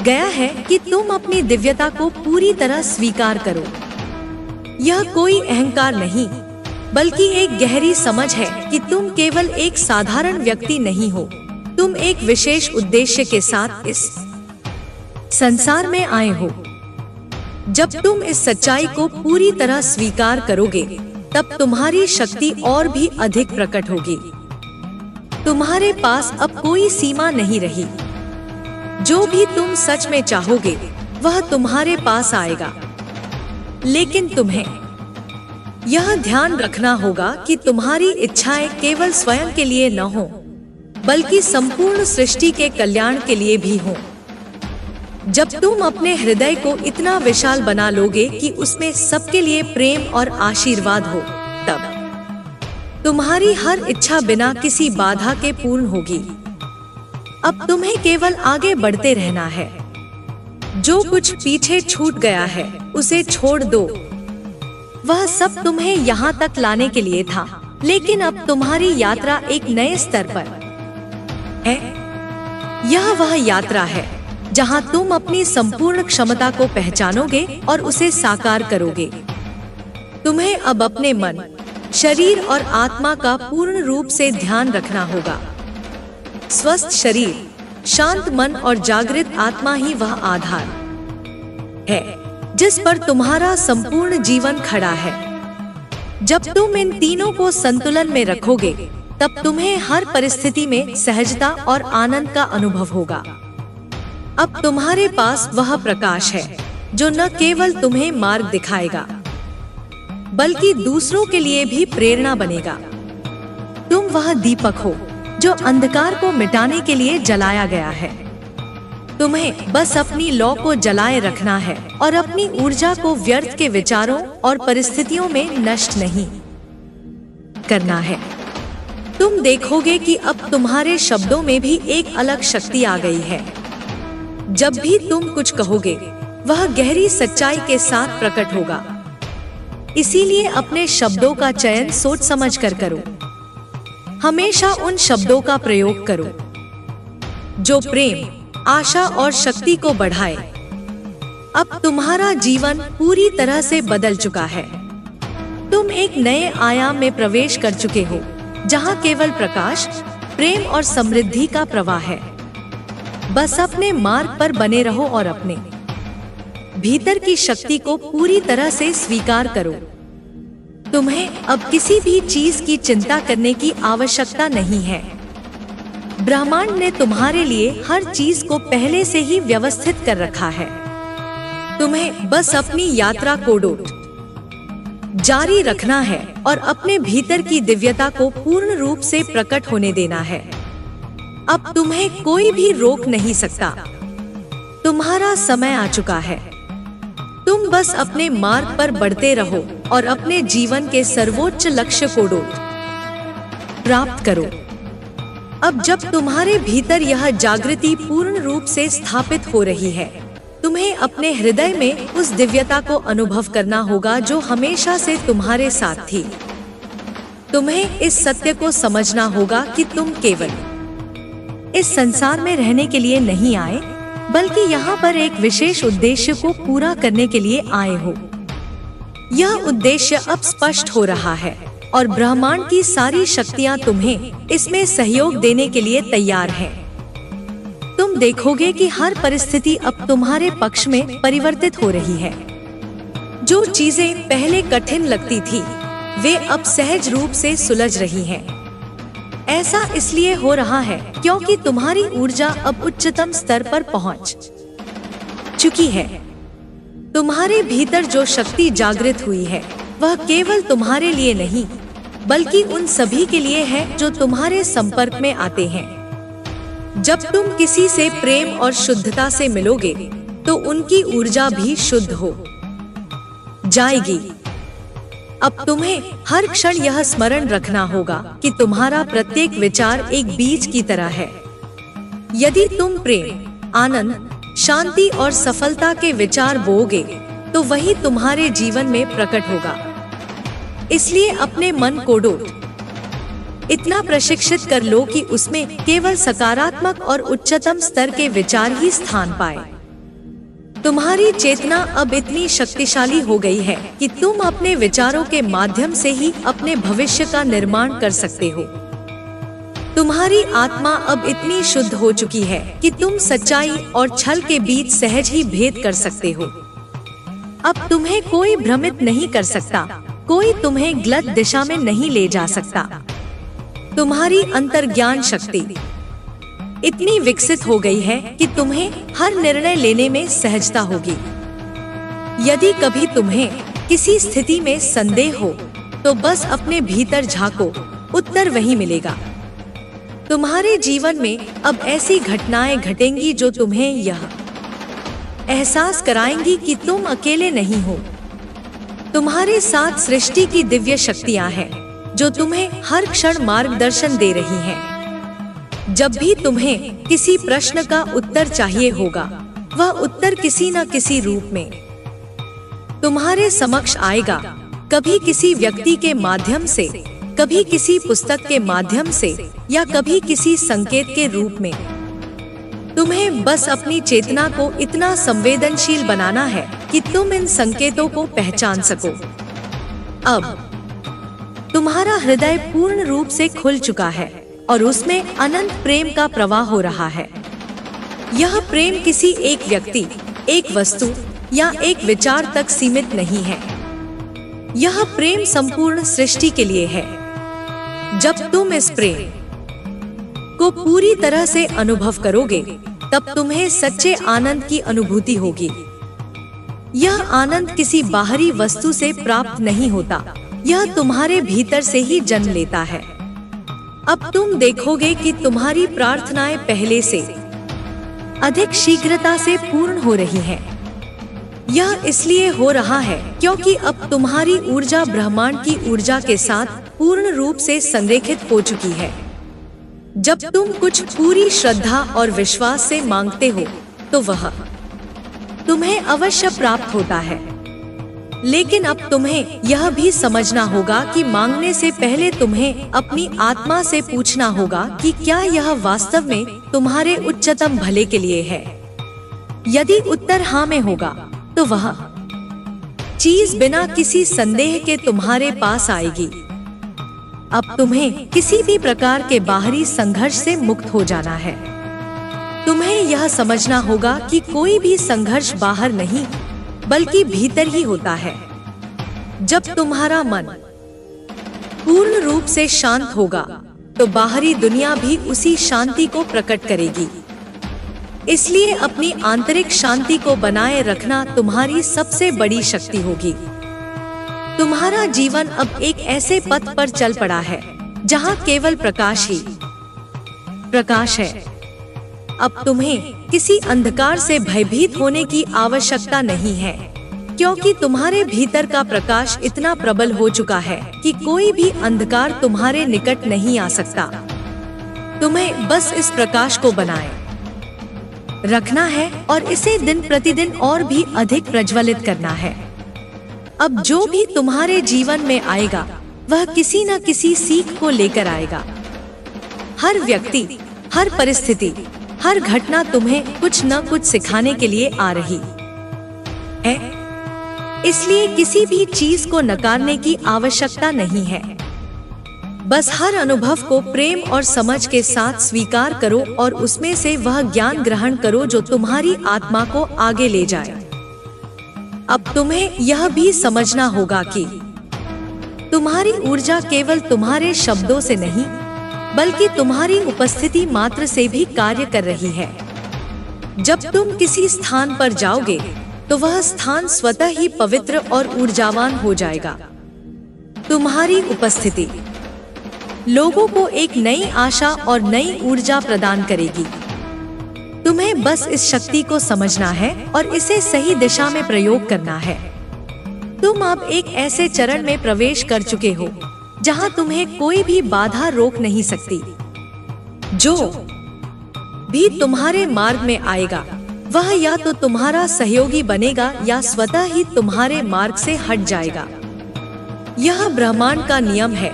गया है कि तुम अपनी दिव्यता को पूरी तरह स्वीकार करो। यह कोई अहंकार नहीं, बल्कि एक गहरी समझ है कि तुम केवल एक साधारण व्यक्ति नहीं हो। तुम एक विशेष उद्देश्य के साथ इस संसार में आए हो। जब तुम इस सच्चाई को पूरी तरह स्वीकार करोगे, तब तुम्हारी शक्ति और भी अधिक प्रकट होगी। तुम्हारे पास अब कोई सीमा नहीं रही। जो भी तुम सच में चाहोगे, वह तुम्हारे पास आएगा। लेकिन तुम्हें यह ध्यान रखना होगा कि तुम्हारी इच्छाएं केवल स्वयं के लिए न हो, बल्कि संपूर्ण सृष्टि के कल्याण के लिए भी हो। जब तुम अपने हृदय को इतना विशाल बना लोगे कि उसमें सबके लिए प्रेम और आशीर्वाद हो, तब तुम्हारी हर इच्छा बिना किसी बाधा के पूर्ण होगी। अब तुम्हें केवल आगे बढ़ते रहना है। जो कुछ पीछे छूट गया है, उसे छोड़ दो। वह सब तुम्हें यहाँ तक लाने के लिए था, लेकिन अब तुम्हारी यात्रा एक नए स्तर पर है। यह वह यात्रा है जहाँ तुम अपनी संपूर्ण क्षमता को पहचानोगे और उसे साकार करोगे। तुम्हें अब अपने मन, शरीर और आत्मा का पूर्ण रूप से ध्यान रखना होगा। स्वस्थ शरीर, शांत मन और जागृत आत्मा ही वह आधार है जिस पर तुम्हारा संपूर्ण जीवन खड़ा है। जब तुम इन तीनों को संतुलन में रखोगे, तब तुम्हें हर परिस्थिति में सहजता और आनंद का अनुभव होगा। अब तुम्हारे पास वह प्रकाश है जो न केवल तुम्हें मार्ग दिखाएगा, बल्कि दूसरों के लिए भी प्रेरणा बनेगा। तुम वह दीपक हो जो अंधकार को मिटाने के लिए जलाया गया है। तुम्हें बस अपनी लौ को जलाए रखना है और अपनी ऊर्जा को व्यर्थ के विचारों और परिस्थितियों में नष्ट नहीं करना है। तुम देखोगे कि अब तुम्हारे शब्दों में भी एक अलग शक्ति आ गई है। जब भी तुम कुछ कहोगे, वह गहरी सच्चाई के साथ प्रकट होगा। इसीलिए अपने शब्दों का चयन सोच समझ कर करो। हमेशा उन शब्दों का प्रयोग करो जो प्रेम, आशा और शक्ति को बढ़ाए। अब तुम्हारा जीवन पूरी तरह से बदल चुका है। तुम एक नए आयाम में प्रवेश कर चुके हो, जहाँ केवल प्रकाश, प्रेम और समृद्धि का प्रवाह है। बस अपने मार्ग पर बने रहो और अपने भीतर की शक्ति को पूरी तरह से स्वीकार करो। तुम्हें अब किसी भी चीज की चिंता करने की आवश्यकता नहीं है। ब्रह्मांड ने तुम्हारे लिए हर चीज को पहले से ही व्यवस्थित कर रखा है। तुम्हें बस अपनी यात्रा को जारी रखना है और अपने भीतर की दिव्यता को पूर्ण रूप से प्रकट होने देना है। अब तुम्हें कोई भी रोक नहीं सकता। तुम्हारा समय आ चुका है। तुम बस अपने मार्ग पर बढ़ते रहो और अपने जीवन के सर्वोच्च लक्ष्य को प्राप्त करो। अब जब तुम्हारे भीतर यह जागृति पूर्ण रूप से स्थापित हो रही है, तुम्हें अपने हृदय में उस दिव्यता को अनुभव करना होगा जो हमेशा से तुम्हारे साथ थी। तुम्हें इस सत्य को समझना होगा कि तुम केवल इस संसार में रहने के लिए नहीं आए, बल्कि यहाँ पर एक विशेष उद्देश्य को पूरा करने के लिए आए हो। यह उद्देश्य अब स्पष्ट हो रहा है और ब्रह्मांड की सारी शक्तियाँ तुम्हें इसमें सहयोग देने के लिए तैयार हैं। तुम देखोगे कि हर परिस्थिति अब तुम्हारे पक्ष में परिवर्तित हो रही है। जो चीजें पहले कठिन लगती थी, वे अब सहज रूप से सुलझ रही हैं। ऐसा इसलिए हो रहा है क्योंकि तुम्हारी ऊर्जा अब उच्चतम स्तर पर पहुंच चुकी है। तुम्हारे भीतर जो शक्ति जागृत हुई है, वह केवल तुम्हारे लिए नहीं, बल्कि उन सभी के लिए है जो तुम्हारे संपर्क में आते हैं। जब तुम किसी से प्रेम और शुद्धता से मिलोगे, तो उनकी ऊर्जा भी शुद्ध हो जाएगी। अब तुम्हें हर क्षण यह स्मरण रखना होगा कि तुम्हारा प्रत्येक विचार एक बीज की तरह है। यदि तुम प्रेम, आनंद, शांति और सफलता के विचार बोओगे, तो वही तुम्हारे जीवन में प्रकट होगा। इसलिए अपने मन को इतना प्रशिक्षित कर लो कि उसमें केवल सकारात्मक और उच्चतम स्तर के विचार ही स्थान पाए। तुम्हारी चेतना अब इतनी शक्तिशाली हो गई है कि तुम अपने विचारों के माध्यम से ही अपने भविष्य का निर्माण कर सकते हो। तुम्हारी आत्मा अब इतनी शुद्ध हो चुकी है कि तुम सच्चाई और छल के बीच सहज ही भेद कर सकते हो। अब तुम्हें कोई भ्रमित नहीं कर सकता, कोई तुम्हें गलत दिशा में नहीं ले जा सकता। तुम्हारी अंतर्ज्ञान शक्ति इतनी विकसित हो गई है कि तुम्हें हर निर्णय लेने में सहजता होगी। यदि कभी तुम्हें किसी स्थिति में संदेह हो, तो बस अपने भीतर झांको, उत्तर वही मिलेगा। तुम्हारे जीवन में अब ऐसी घटनाएं घटेंगी जो तुम्हें यह एहसास कराएंगी कि तुम अकेले नहीं हो। तुम्हारे साथ सृष्टि की दिव्य शक्तियां हैं जो तुम्हें हर क्षण मार्गदर्शन दे रही हैं। जब भी तुम्हें किसी प्रश्न का उत्तर चाहिए होगा, वह उत्तर किसी न किसी रूप में तुम्हारे समक्ष आएगा। कभी किसी व्यक्ति के माध्यम से, कभी किसी पुस्तक के माध्यम से, या कभी किसी संकेत के रूप में। तुम्हें बस अपनी चेतना को इतना संवेदनशील बनाना है कि तुम इन संकेतों को पहचान सको। अब तुम्हारा हृदय पूर्ण रूप से खुल चुका है और उसमें अनंत प्रेम का प्रवाह हो रहा है। यह प्रेम किसी एक व्यक्ति, एक वस्तु या एक विचार तक सीमित नहीं है। यह प्रेम संपूर्ण सृष्टि के लिए है। जब तुम इस प्रेम को पूरी तरह से अनुभव करोगे, तब तुम्हें सच्चे आनंद की अनुभूति होगी। यह आनंद किसी बाहरी वस्तु से प्राप्त नहीं होता, यह तुम्हारे भीतर से ही जन्म लेता है। अब तुम देखोगे कि तुम्हारी प्रार्थनाएं पहले से अधिक शीघ्रता से पूर्ण हो रही हैं। यह इसलिए हो रहा है क्योंकि अब तुम्हारी ऊर्जा ब्रह्मांड की ऊर्जा के साथ पूर्ण रूप से संरेखित हो चुकी है। जब तुम कुछ पूरी श्रद्धा और विश्वास से मांगते हो, तो वह तुम्हें अवश्य प्राप्त होता है। लेकिन अब तुम्हें यह भी समझना होगा कि मांगने से पहले तुम्हें अपनी आत्मा से पूछना होगा कि क्या यह वास्तव में तुम्हारे उच्चतम भले के लिए है। यदि उत्तर हाँ में होगा, तो वह चीज बिना किसी संदेह के तुम्हारे पास आएगी। अब तुम्हें किसी भी प्रकार के बाहरी संघर्ष से मुक्त हो जाना है। तुम्हें यह समझना होगा कि कोई भी संघर्ष बाहर नहीं, बल्कि भीतर ही होता है। जब तुम्हारा मन पूर्ण रूप से शांत होगा, तो बाहरी दुनिया भी उसी शांति को प्रकट करेगी। इसलिए अपनी आंतरिक शांति को बनाए रखना तुम्हारी सबसे बड़ी शक्ति होगी। तुम्हारा जीवन अब एक ऐसे पथ पर चल पड़ा है जहां केवल प्रकाश ही प्रकाश है। अब तुम्हें किसी अंधकार से भयभीत होने की आवश्यकता नहीं है, क्योंकि तुम्हारे भीतर का प्रकाश इतना प्रबल हो चुका है कि कोई भी अंधकार तुम्हारे निकट नहीं आ सकता। तुम्हें बस इस प्रकाश को बनाए रखना है और इसे दिन प्रतिदिन और भी अधिक प्रज्वलित करना है। अब जो भी तुम्हारे जीवन में आएगा वह किसी न किसी सीख को लेकर आएगा। हर व्यक्ति, हर परिस्थिति, हर घटना तुम्हें कुछ न कुछ सिखाने के लिए आ रही है। इसलिए किसी भी चीज को नकारने की आवश्यकता नहीं है। बस हर अनुभव को प्रेम और समझ के साथ स्वीकार करो और उसमें से वह ज्ञान ग्रहण करो जो तुम्हारी आत्मा को आगे ले जाए। अब तुम्हें यह भी समझना होगा कि तुम्हारी ऊर्जा केवल तुम्हारे शब्दों से नहीं, बल्कि तुम्हारी उपस्थिति मात्र से भी कार्य कर रही है। जब तुम किसी स्थान पर जाओगे तो वह स्थान स्वतः ही पवित्र और ऊर्जावान हो जाएगा। तुम्हारी उपस्थिति लोगों को एक नई आशा और नई ऊर्जा प्रदान करेगी। तुम्हें बस इस शक्ति को समझना है और इसे सही दिशा में प्रयोग करना है। तुम अब एक ऐसे चरण में प्रवेश कर चुके हो जहां तुम्हें कोई भी बाधा रोक नहीं सकती। जो भी तुम्हारे मार्ग में आएगा वह या तो तुम्हारा सहयोगी बनेगा या स्वतः ही तुम्हारे मार्ग से हट जाएगा। यह ब्रह्मांड का नियम है।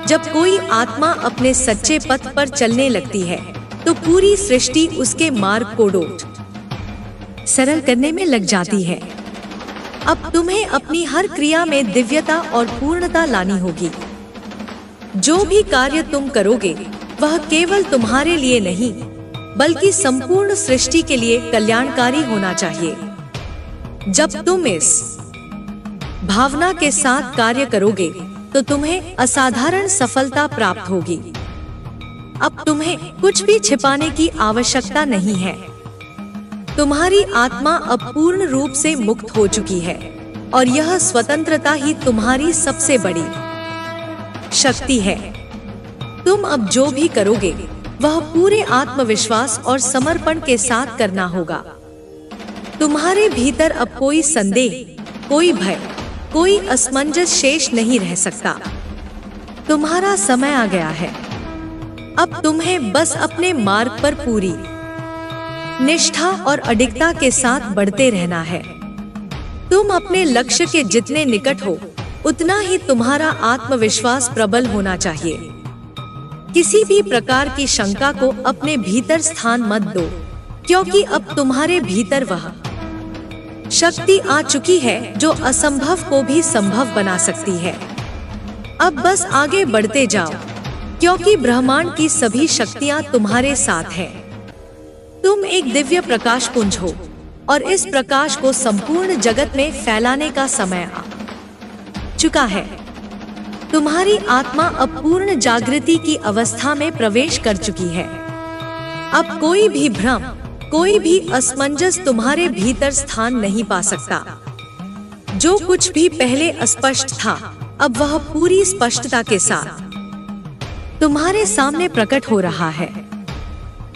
जब कोई आत्मा अपने सच्चे पथ पर चलने लगती है तो पूरी सृष्टि उसके मार्ग को सरल करने में लग जाती है। अब तुम्हें अपनी हर क्रिया में दिव्यता और पूर्णता लानी होगी। जो भी कार्य तुम करोगे वह केवल तुम्हारे लिए नहीं, बल्कि संपूर्ण सृष्टि के लिए कल्याणकारी होना चाहिए। जब तुम इस भावना के साथ कार्य करोगे तो तुम्हें असाधारण सफलता प्राप्त होगी। अब तुम्हें कुछ भी छिपाने की आवश्यकता नहीं है। तुम्हारी आत्मा अब पूर्ण रूप से मुक्त हो चुकी है और यह स्वतंत्रता ही तुम्हारी सबसे बड़ी शक्ति है। तुम अब जो भी करोगे वह पूरे आत्मविश्वास और समर्पण के साथ करना होगा। तुम्हारे भीतर अब कोई संदेह, कोई भय, कोई असमंजस शेष नहीं रह सकता। तुम्हारा समय आ गया है। अब तुम्हें बस अपने मार्ग पर पूरी निष्ठा और अडिगता के साथ बढ़ते रहना है। तुम अपने लक्ष्य के जितने निकट हो उतना ही तुम्हारा आत्मविश्वास प्रबल होना चाहिए। किसी भी प्रकार की शंका को अपने भीतर स्थान मत दो, क्योंकि अब तुम्हारे भीतर वह शक्ति आ चुकी है जो असंभव को भी संभव बना सकती है। अब बस आगे बढ़ते जाओ, क्योंकि ब्रह्मांड की सभी शक्तियां तुम्हारे साथ हैं। तुम एक दिव्य प्रकाश पुंज हो और इस प्रकाश को संपूर्ण जगत में फैलाने का समय आ चुका है। तुम्हारी आत्मा अब पूर्ण जागृति की अवस्था में प्रवेश कर चुकी है। अब कोई भी भ्रम, कोई भी असमंजस तुम्हारे भीतर स्थान नहीं पा सकता। जो कुछ भी पहले अस्पष्ट था अब वह पूरी स्पष्टता के साथ तुम्हारे सामने प्रकट हो रहा है।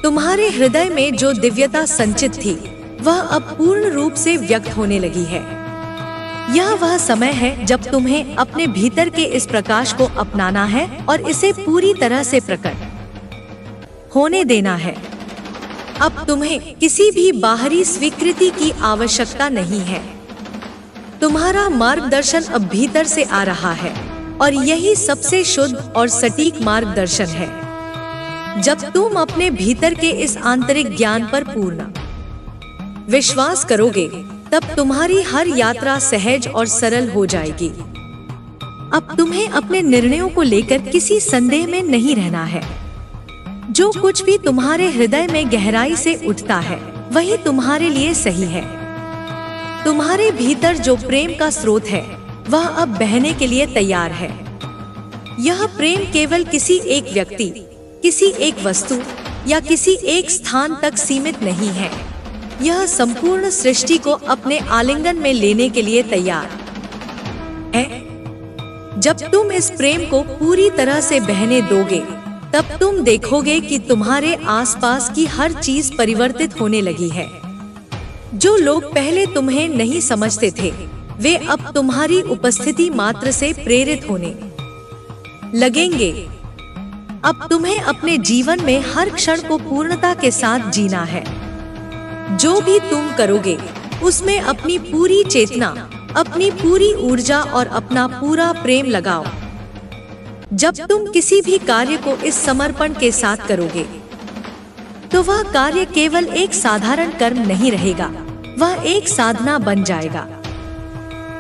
तुम्हारे हृदय में जो दिव्यता संचित थी वह अब पूर्ण रूप से व्यक्त होने लगी है। यह वह समय है जब तुम्हें अपने भीतर के इस प्रकाश को अपनाना है और इसे पूरी तरह से प्रकट होने देना है। अब तुम्हें किसी भी बाहरी स्वीकृति की आवश्यकता नहीं है। तुम्हारा मार्गदर्शन अब भीतर से आ रहा है और यही सबसे शुद्ध और सटीक मार्गदर्शन है। जब तुम अपने भीतर के इस आंतरिक ज्ञान पर पूर्ण विश्वास करोगे तब तुम्हारी हर यात्रा सहज और सरल हो जाएगी। अब तुम्हें अपने निर्णयों को लेकर किसी संदेह में नहीं रहना है। जो कुछ भी तुम्हारे हृदय में गहराई से उठता है वही तुम्हारे लिए सही है। तुम्हारे भीतर जो प्रेम का स्रोत है वह अब बहने के लिए तैयार है। यह प्रेम केवल किसी एक व्यक्ति, किसी एक वस्तु या किसी एक स्थान तक सीमित नहीं है। यह संपूर्ण सृष्टि को अपने आलिंगन में लेने के लिए तैयार है। जब तुम इस प्रेम को पूरी तरह से बहने दोगे, तब तुम देखोगे कि तुम्हारे आसपास की हर चीज परिवर्तित होने लगी है। जो लोग पहले तुम्हें नहीं समझते थे, वे अब तुम्हारी उपस्थिति मात्र से प्रेरित होने लगेंगे। अब तुम्हें अपने जीवन में हर क्षण को पूर्णता के साथ जीना है। जो भी तुम करोगे, उसमें अपनी पूरी चेतना, अपनी पूरी ऊर्जा और अपना पूरा प्रेम लगाओ। जब तुम किसी भी कार्य को इस समर्पण के साथ करोगे, तो वह कार्य केवल एक साधारण कर्म नहीं रहेगा, वह एक साधना बन जाएगा।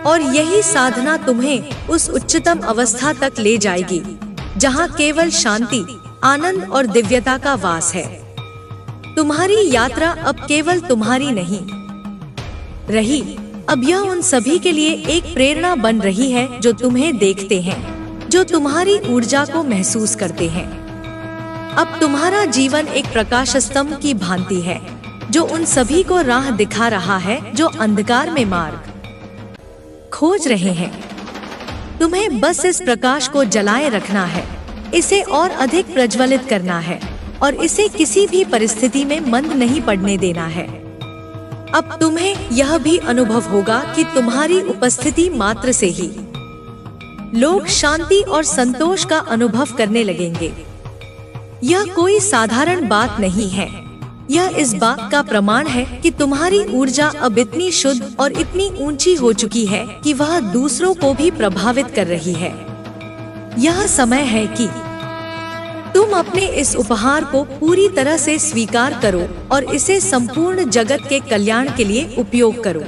और यही साधना तुम्हें उस उच्चतम अवस्था तक ले जाएगी, जहाँ केवल शांति, आनंद और दिव्यता का वास है। तुम्हारी यात्रा अब केवल तुम्हारी नहीं रही, अब यह उन सभी के लिए एक प्रेरणा बन रही है जो तुम्हें देखते हैं, जो तुम्हारी ऊर्जा को महसूस करते हैं। अब तुम्हारा जीवन एक प्रकाश स्तंभ की भांति है, जो उन सभी को राह दिखा रहा है जो अंधकार में मार्ग खोज रहे हैं। तुम्हें बस इस प्रकाश को जलाए रखना है, इसे और अधिक प्रज्वलित करना है और इसे किसी भी परिस्थिति में मंद नहीं पड़ने देना है। अब तुम्हें यह भी अनुभव होगा कि तुम्हारी उपस्थिति मात्र से ही लोग शांति और संतोष का अनुभव करने लगेंगे। यह कोई साधारण बात नहीं है, यह इस बात का प्रमाण है कि तुम्हारी ऊर्जा अब इतनी शुद्ध और इतनी ऊंची हो चुकी है कि वह दूसरों को भी प्रभावित कर रही है। यह समय है कि तुम अपने इस उपहार को पूरी तरह से स्वीकार करो और इसे संपूर्ण जगत के कल्याण के लिए उपयोग करो।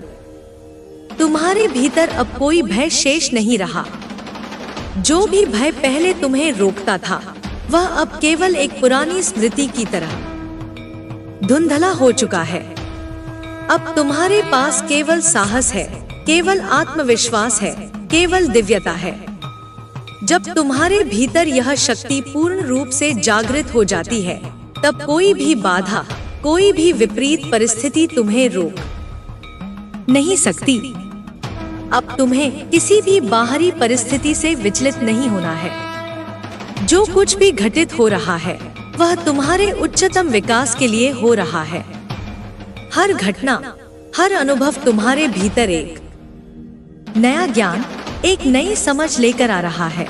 तुम्हारे भीतर अब कोई भय शेष नहीं रहा। जो भी भय पहले तुम्हें रोकता था, वह अब केवल एक पुरानी स्मृति की तरह धुंधला हो चुका है। अब तुम्हारे पास केवल साहस है, केवल आत्मविश्वास है, केवल दिव्यता है। जब तुम्हारे भीतर यह शक्ति पूर्ण रूप से जागृत हो जाती है, तब कोई भी बाधा, कोई भी विपरीत परिस्थिति तुम्हें रोक नहीं सकती। अब तुम्हें किसी भी बाहरी परिस्थिति से विचलित नहीं होना है। जो कुछ भी घटित हो रहा है, वह तुम्हारे उच्चतम विकास के लिए हो रहा है। हर घटना, हर अनुभव तुम्हारे भीतर एक नया ज्ञान, एक नई समझ लेकर आ रहा है।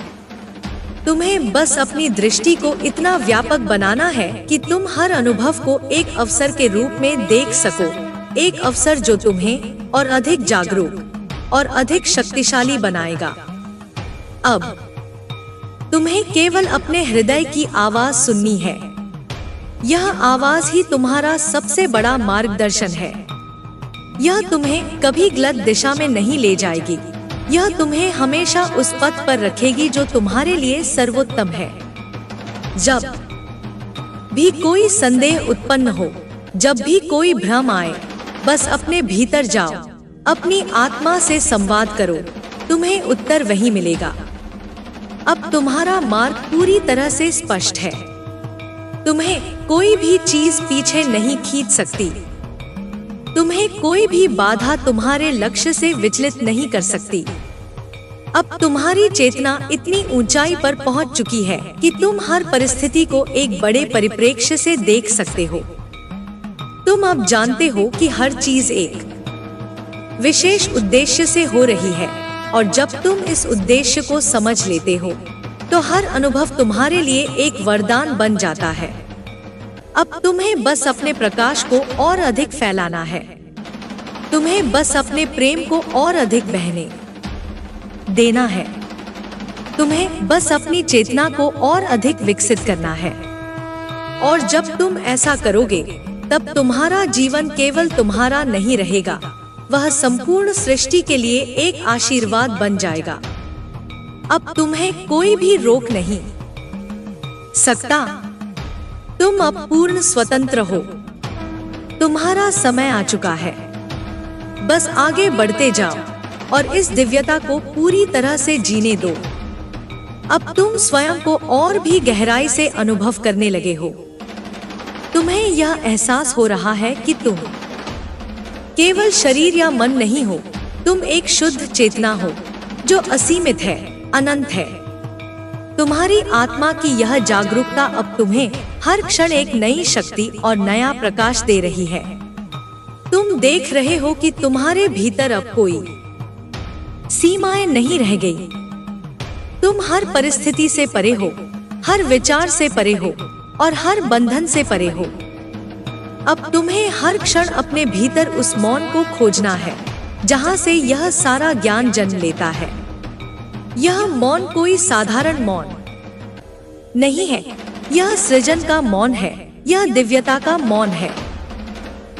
तुम्हें बस अपनी दृष्टि को इतना व्यापक बनाना है कि तुम हर अनुभव को एक अवसर के रूप में देख सको, एक अवसर जो तुम्हें और अधिक जागरूक और अधिक शक्तिशाली बनाएगा। अब तुम्हें केवल अपने हृदय की आवाज सुननी है। यह आवाज ही तुम्हारा सबसे बड़ा मार्गदर्शन है। यह तुम्हें कभी गलत दिशा में नहीं ले जाएगी। यह तुम्हें हमेशा उस पथ पर रखेगी जो तुम्हारे लिए सर्वोत्तम है। जब भी कोई संदेह उत्पन्न हो, जब भी कोई भ्रम आए, बस अपने भीतर जाओ, अपनी आत्मा से संवाद करो, तुम्हें उत्तर वहीं मिलेगा। अब तुम्हारा मार्ग पूरी तरह से स्पष्ट है। तुम्हें कोई भी चीज पीछे नहीं खींच सकती। तुम्हें कोई भी बाधा तुम्हारे लक्ष्य से विचलित नहीं कर सकती। अब तुम्हारी चेतना इतनी ऊंचाई पर पहुंच चुकी है कि तुम हर परिस्थिति को एक बड़े परिप्रेक्ष्य से देख सकते हो। तुम अब जानते हो कि हर चीज एक विशेष उद्देश्य से हो रही है, और जब तुम इस उद्देश्य को समझ लेते हो, तो हर अनुभव तुम्हारे लिए एक वरदान बन जाता है। अब तुम्हें बस अपने प्रकाश को और अधिक फैलाना है। तुम्हें बस अपने प्रेम को और अधिक बहने देना है। तुम्हें बस अपनी चेतना को और अधिक विकसित करना है। और जब तुम ऐसा करोगे, तब तुम्हारा जीवन केवल तुम्हारा नहीं रहेगा, वह संपूर्ण सृष्टि के लिए एक आशीर्वाद बन जाएगा। अब तुम्हें कोई भी रोक नहीं सकता। तुम अब पूर्ण स्वतंत्र हो। तुम्हारा समय आ चुका है। बस आगे बढ़ते जाओ और इस दिव्यता को पूरी तरह से जीने दो। अब तुम स्वयं को और भी गहराई से अनुभव करने लगे हो। तुम्हें यह एहसास हो रहा है कि तुम केवल शरीर या मन नहीं हो, तुम एक शुद्ध चेतना हो जो असीमित है, अनंत है। तुम्हारी आत्मा की यह जागरूकता अब तुम्हें हर क्षण एक नई शक्ति और नया प्रकाश दे रही है। तुम देख रहे हो कि तुम्हारे भीतर अब कोई सीमाएं नहीं रह गई। तुम हर परिस्थिति से परे हो, हर विचार से परे हो और हर बंधन से परे हो। अब तुम्हें हर क्षण अपने भीतर उस मौन को खोजना है जहां से यह सारा ज्ञान जन्म लेता है। यह मौन कोई साधारण मौन नहीं है, यह सृजन का मौन है, यह दिव्यता का मौन है।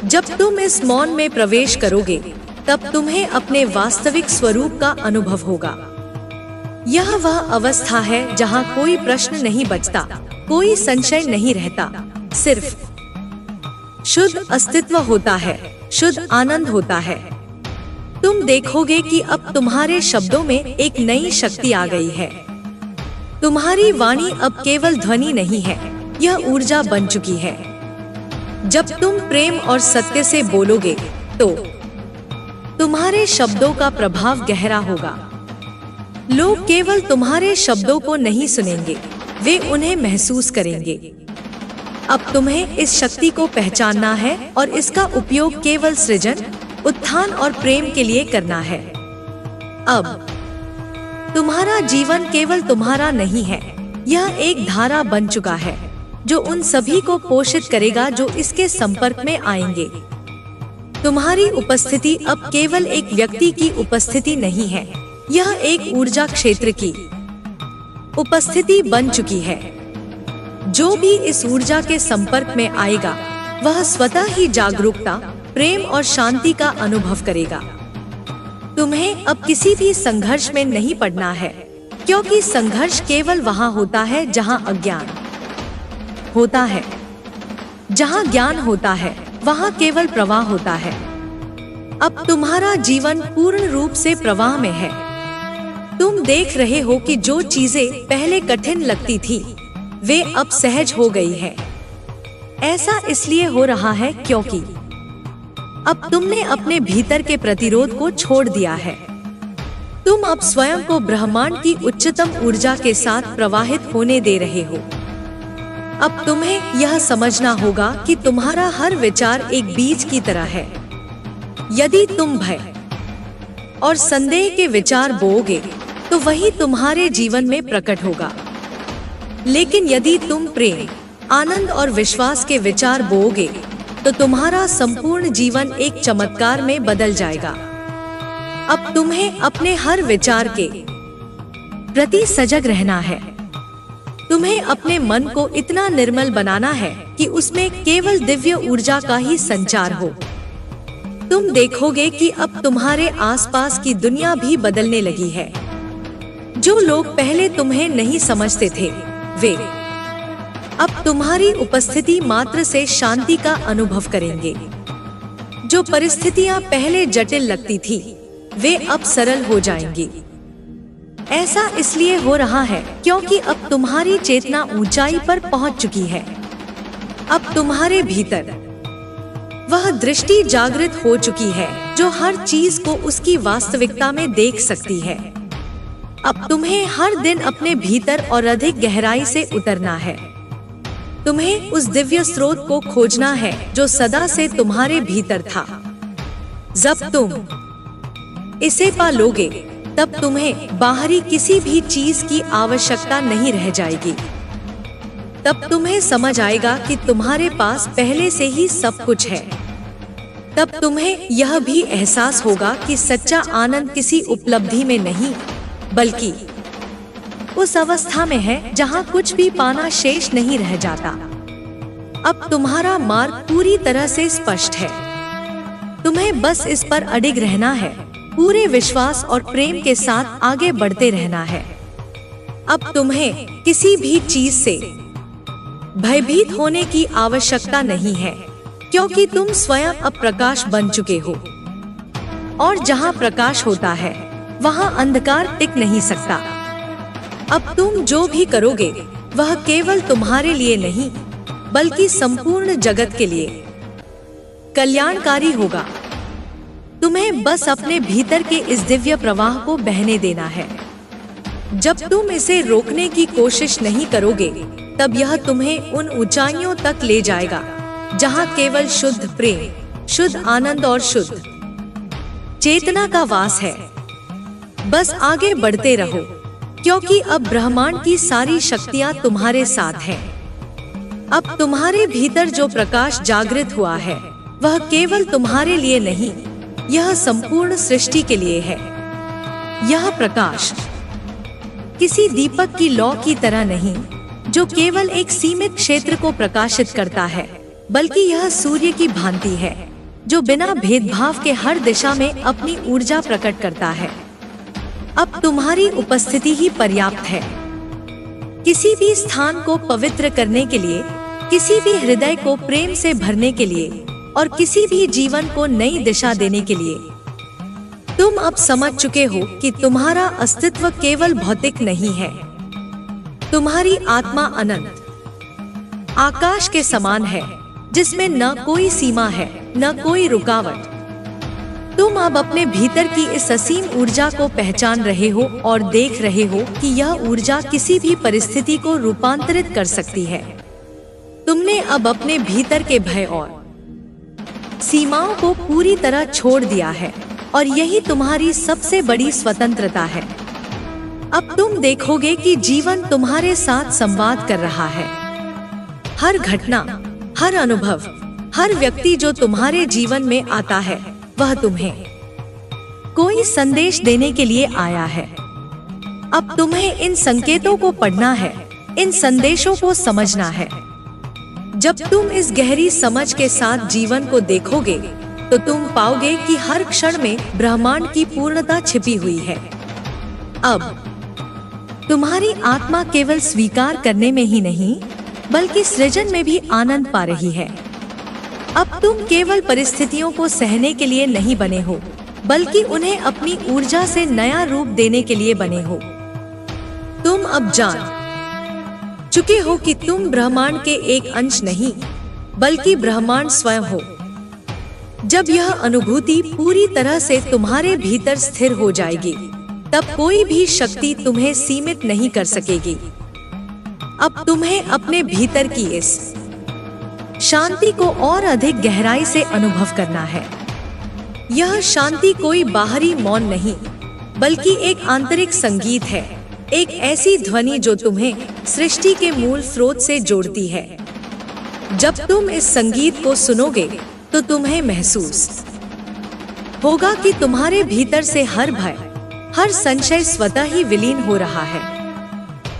जब तुम इस मौन में प्रवेश करोगे तब तुम्हें अपने वास्तविक स्वरूप का अनुभव होगा। यह वह अवस्था है जहां कोई प्रश्न नहीं बचता, कोई संशय नहीं रहता, सिर्फ शुद्ध अस्तित्व होता है, शुद्ध आनंद होता है। तुम देखोगे कि अब तुम्हारे शब्दों में एक नई शक्ति आ गई है। तुम्हारी वाणी अब केवल ध्वनि नहीं है, यह ऊर्जा बन चुकी है। जब तुम प्रेम और सत्य से बोलोगे तो तुम्हारे शब्दों का प्रभाव गहरा होगा। लोग केवल तुम्हारे शब्दों को नहीं सुनेंगे, वे उन्हें महसूस करेंगे। अब तुम्हें इस शक्ति को पहचानना है और इसका उपयोग केवल सृजन, उत्थान और प्रेम के लिए करना है। अब तुम्हारा जीवन केवल तुम्हारा नहीं है, यह एक धारा बन चुका है जो उन सभी को पोषित करेगा जो इसके संपर्क में आएंगे। तुम्हारी उपस्थिति अब केवल एक व्यक्ति की उपस्थिति नहीं है, यह एक ऊर्जा क्षेत्र की उपस्थिति बन चुकी है। जो भी इस ऊर्जा के संपर्क में आएगा वह स्वतः ही जागरूकता, प्रेम और शांति का अनुभव करेगा। तुम्हें अब किसी भी संघर्ष में नहीं पड़ना है, क्योंकि संघर्ष केवल वहां होता है जहां अज्ञान होता है। जहां ज्ञान होता है वहां केवल प्रवाह होता है। अब तुम्हारा जीवन पूर्ण रूप से प्रवाह में है। तुम देख रहे हो कि जो चीजें पहले कठिन लगती थी वे अब सहज हो गई है। ऐसा इसलिए हो रहा है क्योंकि अब तुमने अपने भीतर के प्रतिरोध को छोड़ दिया है। तुम अब स्वयं को ब्रह्मांड की उच्चतम ऊर्जा के साथ प्रवाहित होने दे रहे हो। अब तुम्हें यह समझना होगा कि तुम्हारा हर विचार एक बीज की तरह है। यदि तुम भय और संदेह के विचार बोओगे तो वही तुम्हारे जीवन में प्रकट होगा। लेकिन यदि तुम प्रेम, आनंद और विश्वास के विचार बोओगे तो तुम्हारा संपूर्ण जीवन एक चमत्कार में बदल जाएगा। अब तुम्हें अपने हर विचार के प्रति सजग रहना है। तुम्हें अपने मन को इतना निर्मल बनाना है कि उसमें केवल दिव्य ऊर्जा का ही संचार हो। तुम देखोगे कि अब तुम्हारे आसपास की दुनिया भी बदलने लगी है। जो लोग पहले तुम्हें नहीं समझते थे वे अब तुम्हारी उपस्थिति मात्र से शांति का अनुभव करेंगे। जो परिस्थितियां पहले जटिल लगती थी वे अब सरल हो जाएंगी। ऐसा इसलिए हो रहा है क्योंकि अब तुम्हारी चेतना ऊंचाई पर पहुंच चुकी है। अब तुम्हारे भीतर वह दृष्टि जागृत हो चुकी है जो हर चीज को उसकी वास्तविकता में देख सकती है। अब तुम्हें हर दिन अपने भीतर और अधिक गहराई से उतरना है। तुम्हें उस दिव्य स्रोत को खोजना है जो सदा से तुम्हारे भीतर था। जब तुम इसे पा लोगे तब तुम्हें बाहरी किसी भी चीज की आवश्यकता नहीं रह जाएगी। तब तुम्हें समझ आएगा कि तुम्हारे पास पहले से ही सब कुछ है। तब तुम्हें यह भी एहसास होगा कि सच्चा आनंद किसी उपलब्धि में नहीं बल्कि उस अवस्था में है जहां कुछ भी पाना शेष नहीं रह जाता। अब तुम्हारा मार्ग पूरी तरह से स्पष्ट है। तुम्हें बस इस पर अडिग रहना है, पूरे विश्वास और प्रेम के साथ आगे बढ़ते रहना है। अब तुम्हें किसी भी चीज से भयभीत होने की आवश्यकता नहीं है, क्योंकि तुम स्वयं अब प्रकाश बन चुके हो। और जहां प्रकाश होता है वहां अंधकार टिक नहीं सकता। अब तुम जो भी करोगे वह केवल तुम्हारे लिए नहीं बल्कि संपूर्ण जगत के लिए कल्याणकारी होगा। तुम्हें बस अपने भीतर के इस दिव्य प्रवाह को बहने देना है। जब तुम इसे रोकने की कोशिश नहीं करोगे तब यह तुम्हें उन ऊंचाइयों तक ले जाएगा जहां केवल शुद्ध प्रेम, शुद्ध आनंद और शुद्ध चेतना का वास है। बस आगे बढ़ते रहो, क्योंकि अब ब्रह्मांड की सारी शक्तियां तुम्हारे साथ हैं। अब तुम्हारे भीतर जो प्रकाश जागृत हुआ है वह केवल तुम्हारे लिए नहीं, यह संपूर्ण सृष्टि के लिए है। यह प्रकाश किसी दीपक की लौ की तरह नहीं जो केवल एक सीमित क्षेत्र को प्रकाशित करता है, बल्कि यह सूर्य की भांति है जो बिना भेदभाव के हर दिशा में अपनी ऊर्जा प्रकट करता है। अब तुम्हारी उपस्थिति ही पर्याप्त है। किसी भी स्थान को पवित्र करने के लिए, किसी भी हृदय को प्रेम से भरने के लिए और किसी भी जीवन को नई दिशा देने के लिए। तुम अब समझ चुके हो कि तुम्हारा अस्तित्व केवल भौतिक नहीं है। तुम्हारी आत्मा अनंत आकाश के समान है जिसमें न कोई सीमा है, न कोई रुकावट। तुम अब अपने भीतर की इस असीम ऊर्जा को पहचान रहे हो और देख रहे हो कि यह ऊर्जा किसी भी परिस्थिति को रूपांतरित कर सकती है। तुमने अब अपने भीतर के भय और सीमाओं को पूरी तरह छोड़ दिया है और यही तुम्हारी सबसे बड़ी स्वतंत्रता है। अब तुम देखोगे कि जीवन तुम्हारे साथ संवाद कर रहा है। हर घटना, हर अनुभव, हर व्यक्ति जो तुम्हारे जीवन में आता है वह तुम्हें कोई संदेश देने के लिए आया है। अब तुम्हें इन संकेतों को पढ़ना है, इन संदेशों को समझना है। जब तुम इस गहरी समझ के साथ जीवन को देखोगे तो तुम पाओगे कि हर क्षण में ब्रह्मांड की पूर्णता छिपी हुई है। अब तुम्हारी आत्मा केवल स्वीकार करने में ही नहीं बल्कि सृजन में भी आनंद पा रही है। अब तुम केवल परिस्थितियों को सहने के लिए नहीं बने हो, बल्कि उन्हें अपनी ऊर्जा से नया रूप देने के लिए बने हो। तुम अब जान चुके हो कि तुम ब्रह्मांड के एक अंश नहीं बल्कि ब्रह्मांड स्वयं हो। जब यह अनुभूति पूरी तरह से तुम्हारे भीतर स्थिर हो जाएगी तब कोई भी शक्ति तुम्हें सीमित नहीं कर सकेगी। अब तुम्हें अपने भीतर की इस शांति को और अधिक गहराई से अनुभव करना है। यह शांति कोई बाहरी मौन नहीं बल्कि एक आंतरिक संगीत है, एक ऐसी ध्वनि जो तुम्हें सृष्टि के मूल स्रोत से जोड़ती है। जब तुम इस संगीत को सुनोगे तो तुम्हें महसूस होगा कि तुम्हारे भीतर से हर भय, हर संशय स्वतः ही विलीन हो रहा है।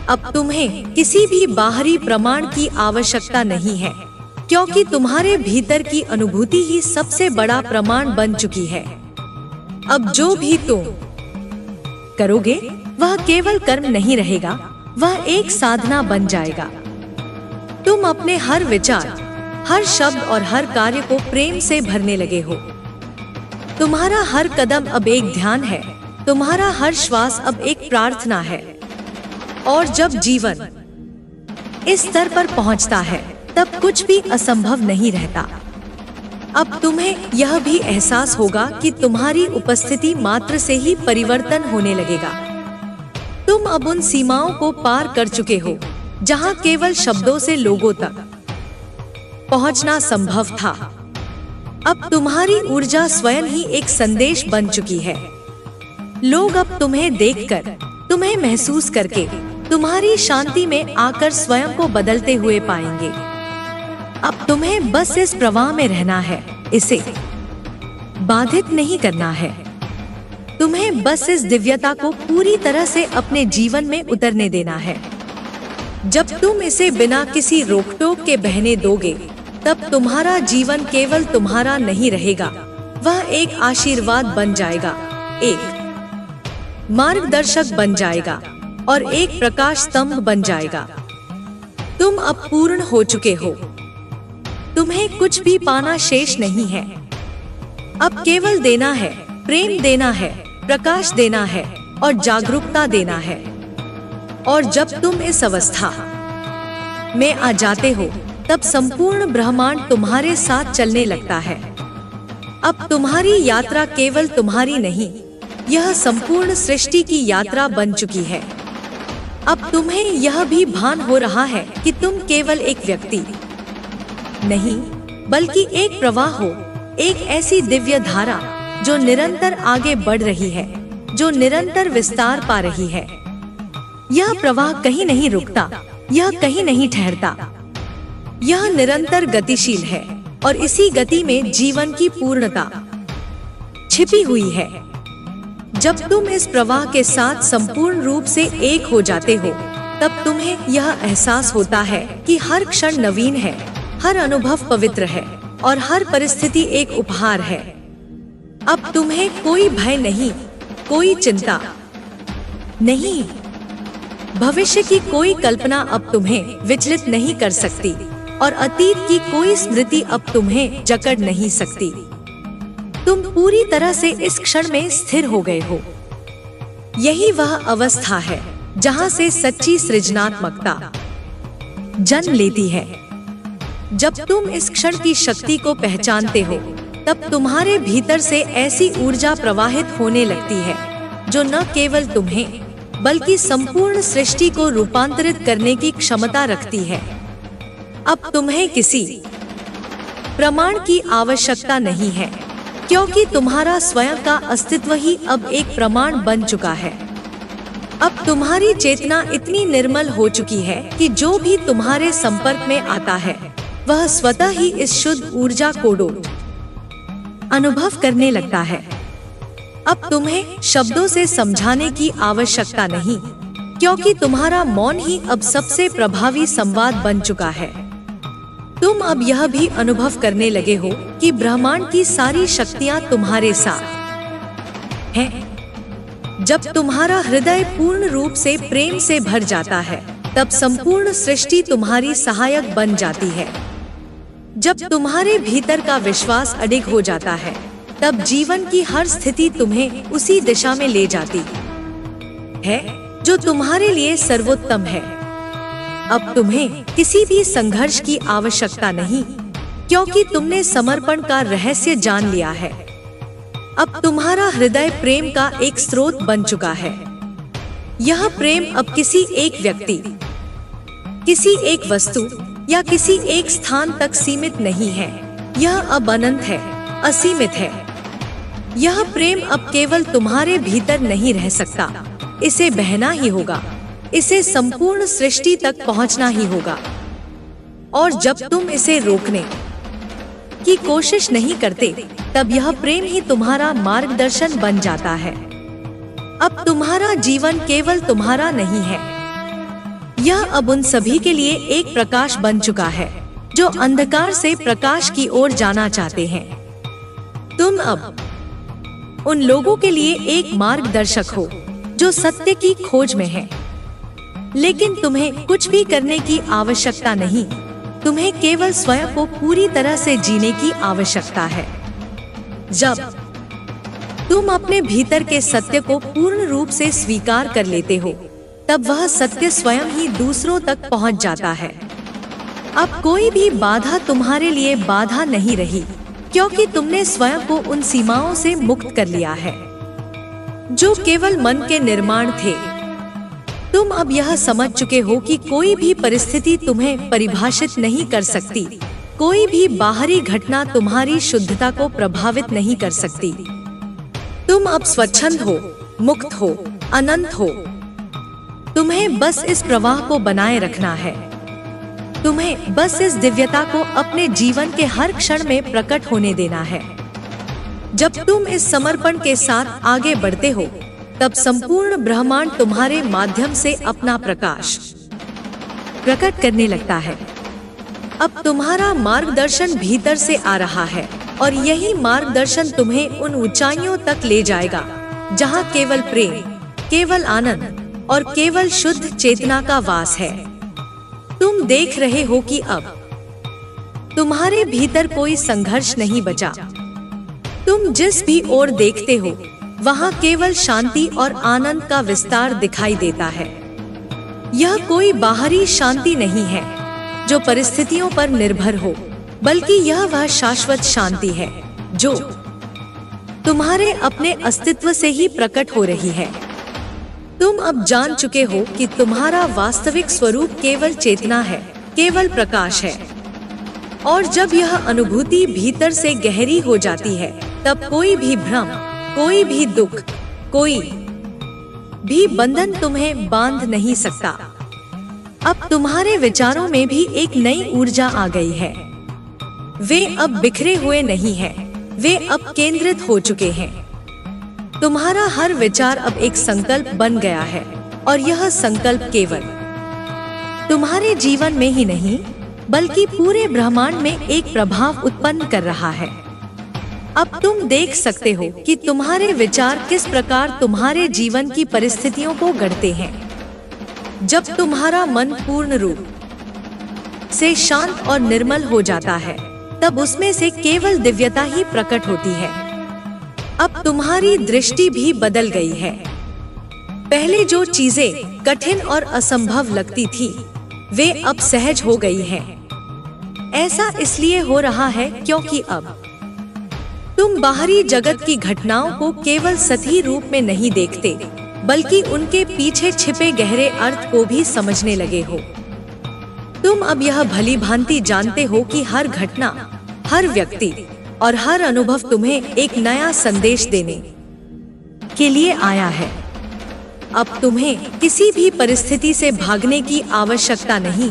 अब तुम्हें किसी भी बाहरी प्रमाण की आवश्यकता नहीं है, क्योंकि तुम्हारे भीतर की अनुभूति ही सबसे बड़ा प्रमाण बन चुकी है। अब जो भी तुम करोगे वह केवल कर्म नहीं रहेगा, वह एक साधना बन जाएगा। तुम अपने हर विचार, हर शब्द और हर कार्य को प्रेम से भरने लगे हो। तुम्हारा हर कदम अब एक ध्यान है, तुम्हारा हर श्वास अब एक प्रार्थना है। और जब जीवन इस स्तर पर पहुंचता है तब कुछ भी असंभव नहीं रहता। अब तुम्हें यह भी एहसास होगा कि तुम्हारी उपस्थिति मात्र से ही परिवर्तन होने लगेगा। तुम अब उन सीमाओं को पार कर चुके हो जहां केवल शब्दों से लोगों तक पहुंचना संभव था। अब तुम्हारी ऊर्जा स्वयं ही एक संदेश बन चुकी है। लोग अब तुम्हें देखकर, तुम्हें महसूस करके, तुम्हारी शांति में आकर स्वयं को बदलते हुए पाएंगे। अब तुम्हें बस इस प्रवाह में रहना है, इसे बाधित नहीं करना है। तुम्हें बस इस दिव्यता को पूरी तरह से अपने जीवन में उतरने देना है। जब तुम इसे बिना किसी रोक-टोक के बहने दोगे, तब तुम्हारा जीवन केवल तुम्हारा नहीं रहेगा, वह एक आशीर्वाद बन जाएगा, एक मार्गदर्शक बन जाएगा और एक प्रकाश स्तंभ बन जाएगा। तुम अब पूर्ण हो चुके हो। तुम्हें कुछ भी पाना शेष नहीं है। अब केवल देना है, प्रेम देना है, प्रकाश देना है और जागरूकता देना है। और जब तुम इस अवस्था में आ जाते हो तब संपूर्ण ब्रह्मांड तुम्हारे साथ चलने लगता है। अब तुम्हारी यात्रा केवल तुम्हारी नहीं, यह संपूर्ण सृष्टि की यात्रा बन चुकी है। अब तुम्हें यह भी भान हो रहा है कि तुम केवल एक व्यक्ति नहीं, बल्कि एक प्रवाह हो, एक ऐसी दिव्य धारा जो निरंतर आगे बढ़ रही है, जो निरंतर विस्तार पा रही है। यह प्रवाह कहीं नहीं रुकता, यह कहीं नहीं ठहरता, यह निरंतर गतिशील है और इसी गति में जीवन की पूर्णता छिपी हुई है। जब तुम इस प्रवाह के साथ संपूर्ण रूप से एक हो जाते हो, तब तुम्हें यह एहसास होता है कि हर क्षण नवीन है, हर अनुभव पवित्र है और हर परिस्थिति एक उपहार है। अब तुम्हें कोई भय नहीं, कोई चिंता नहीं, भविष्य की कोई कल्पना अब तुम्हें विचलित नहीं कर सकती और अतीत की कोई स्मृति अब तुम्हें जकड़ नहीं सकती। तुम पूरी तरह से इस क्षण में स्थिर हो गए हो। यही वह अवस्था है जहां से सच्ची सृजनात्मकता जन्म लेती है। जब तुम इस क्षण की शक्ति को पहचानते हो, तब तुम्हारे भीतर से ऐसी ऊर्जा प्रवाहित होने लगती है जो न केवल तुम्हें बल्कि संपूर्ण सृष्टि को रूपांतरित करने की क्षमता रखती है। अब तुम्हें किसी प्रमाण की आवश्यकता नहीं है, क्योंकि तुम्हारा स्वयं का अस्तित्व ही अब एक प्रमाण बन चुका है। अब तुम्हारी चेतना इतनी निर्मल हो चुकी है कि जो भी तुम्हारे संपर्क में आता है वह स्वतः ही इस शुद्ध ऊर्जा को अनुभव करने लगता है। अब तुम्हें शब्दों से समझाने की आवश्यकता नहीं, क्योंकि तुम्हारा मौन ही अब सबसे प्रभावी संवाद बन चुका है। तुम अब यह भी अनुभव करने लगे हो कि ब्रह्मांड की सारी शक्तियां तुम्हारे साथ हैं। जब तुम्हारा हृदय पूर्ण रूप से प्रेम से भर जाता है, तब संपूर्ण सृष्टि तुम्हारी सहायक बन जाती है। जब तुम्हारे भीतर का विश्वास अडिग हो जाता है, तब जीवन की हर स्थिति तुम्हें उसी दिशा में ले जाती है जो तुम्हारे लिए सर्वोत्तम है। अब तुम्हें किसी भी संघर्ष की आवश्यकता नहीं, क्योंकि तुमने समर्पण का रहस्य जान लिया है। अब तुम्हारा हृदय प्रेम का एक स्रोत बन चुका है। यह प्रेम अब किसी एक व्यक्ति, किसी एक वस्तु या किसी एक स्थान तक सीमित नहीं है। यह अब अनंत है, असीमित है। यह प्रेम अब केवल तुम्हारे भीतर नहीं रह सकता, इसे बहना ही होगा, इसे संपूर्ण सृष्टि तक पहुंचना ही होगा। और जब तुम इसे रोकने की कोशिश नहीं करते, तब यह प्रेम ही तुम्हारा मार्गदर्शन बन जाता है। अब तुम्हारा जीवन केवल तुम्हारा नहीं है, यह अब उन सभी के लिए एक प्रकाश बन चुका है जो अंधकार से प्रकाश की ओर जाना चाहते हैं। तुम अब उन लोगों के लिए एक मार्गदर्शक हो जो सत्य की खोज में है। लेकिन तुम्हें कुछ भी करने की आवश्यकता नहीं, तुम्हें केवल स्वयं को पूरी तरह से जीने की आवश्यकता है। जब तुम अपने भीतर के सत्य को पूर्ण रूप से स्वीकार कर लेते हो, तब वह सत्य स्वयं ही दूसरों तक पहुंच जाता है। अब कोई भी बाधा तुम्हारे लिए बाधा नहीं रही, क्योंकि तुमने स्वयं को उन सीमाओं से मुक्त कर लिया है जो केवल मन के निर्माण थे। तुम अब यह समझ चुके हो कि कोई भी परिस्थिति तुम्हें परिभाषित नहीं कर सकती, कोई भी बाहरी घटना तुम्हारी शुद्धता को प्रभावित नहीं कर सकती। तुम अब स्वच्छंद हो, मुक्त हो, अनंत हो। तुम्हें बस इस प्रवाह को बनाए रखना है। तुम्हें बस इस दिव्यता को अपने जीवन के हर क्षण में प्रकट होने देना है। जब तुम इस समर्पण के साथ आगे बढ़ते हो, तब संपूर्ण ब्रह्मांड तुम्हारे माध्यम से अपना प्रकाश प्रकट करने लगता है। अब तुम्हारा मार्गदर्शन भीतर से आ रहा है और यही मार्गदर्शन तुम्हें उन ऊंचाइयों तक ले जाएगा जहां केवल प्रेम, केवल आनंद और केवल शुद्ध चेतना का वास है। तुम देख रहे हो कि अब तुम्हारे भीतर कोई संघर्ष नहीं बचा। तुम जिस भी ओर देखते हो, वहां केवल शांति और आनंद का विस्तार दिखाई देता है। यह कोई बाहरी शांति नहीं है जो परिस्थितियों पर निर्भर हो, बल्कि यह वह शाश्वत शांति है जो तुम्हारे अपने अस्तित्व से ही प्रकट हो रही है। तुम अब जान चुके हो कि तुम्हारा वास्तविक स्वरूप केवल चेतना है, केवल प्रकाश है। और जब यह अनुभूति भीतर से गहरी हो जाती है, तब कोई भी भ्रम, कोई भी दुख, कोई भी बंधन तुम्हें बांध नहीं सकता। अब तुम्हारे विचारों में भी एक नई ऊर्जा आ गई है। वे अब बिखरे हुए नहीं हैं, वे अब केंद्रित हो चुके हैं। तुम्हारा हर विचार अब एक संकल्प बन गया है, और यह संकल्प केवल तुम्हारे जीवन में ही नहीं, बल्कि पूरे ब्रह्मांड में एक प्रभाव उत्पन्न कर रहा है। अब तुम देख सकते हो कि तुम्हारे विचार किस प्रकार तुम्हारे जीवन की परिस्थितियों को गढ़ते हैं। जब तुम्हारा मन पूर्ण रूप से शांत और निर्मल हो जाता है, तब उसमें से केवल दिव्यता ही प्रकट होती है। अब तुम्हारी दृष्टि भी बदल गई है। पहले जो चीजें कठिन और असंभव लगती थी, वे अब सहज हो गई हैं। ऐसा इसलिए हो रहा है क्योंकि अब तुम बाहरी जगत की घटनाओं को केवल सतही रूप में नहीं देखते, बल्कि उनके पीछे छिपे गहरे अर्थ को भी समझने लगे हो। तुम अब यह भली भांति जानते हो कि हर घटना, हर व्यक्ति और हर अनुभव तुम्हें एक नया संदेश देने के लिए आया है। अब तुम्हें किसी भी परिस्थिति से भागने की आवश्यकता नहीं,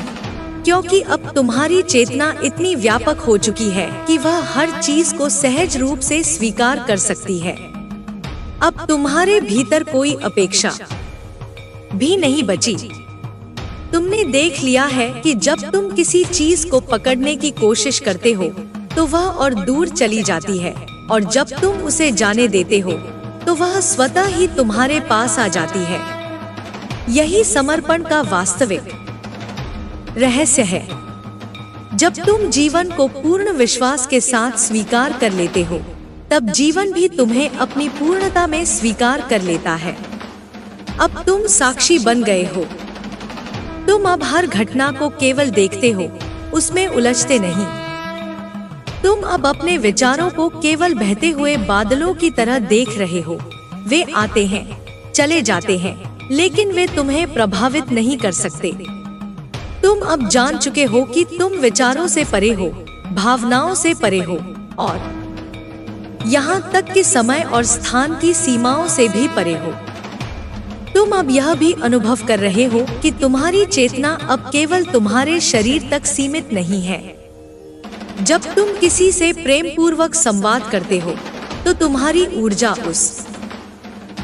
क्योंकि अब तुम्हारी चेतना इतनी व्यापक हो चुकी है कि वह हर चीज को सहज रूप से स्वीकार कर सकती है। अब तुम्हारे भीतर कोई अपेक्षा भी नहीं बची। तुमने देख लिया है कि जब तुम किसी चीज को पकड़ने की कोशिश करते हो, तो वह और दूर चली जाती है, और जब तुम उसे जाने देते हो, तो वह स्वतः ही तुम्हारे पास आ जाती है। यही समर्पण का वास्तविक रहस्य है। जब तुम जीवन को पूर्ण विश्वास के साथ स्वीकार कर लेते हो, तब जीवन भी तुम्हें अपनी पूर्णता में स्वीकार कर लेता है। अब तुम साक्षी बन गए हो। तुम अब हर घटना को केवल देखते हो, उसमें उलझते नहीं। तुम अब अपने विचारों को केवल बहते हुए बादलों की तरह देख रहे हो। वे आते हैं, चले जाते हैं, लेकिन वे तुम्हें प्रभावित नहीं कर सकते। तुम अब जान चुके हो कि तुम विचारों से परे हो, भावनाओं से परे हो, और यहाँ तक कि समय और स्थान की सीमाओं से भी परे हो। तुम अब यह भी अनुभव कर रहे हो कि तुम्हारी चेतना अब केवल तुम्हारे शरीर तक सीमित नहीं है। जब तुम किसी से प्रेम पूर्वक संवाद करते हो, तो तुम्हारी ऊर्जा उस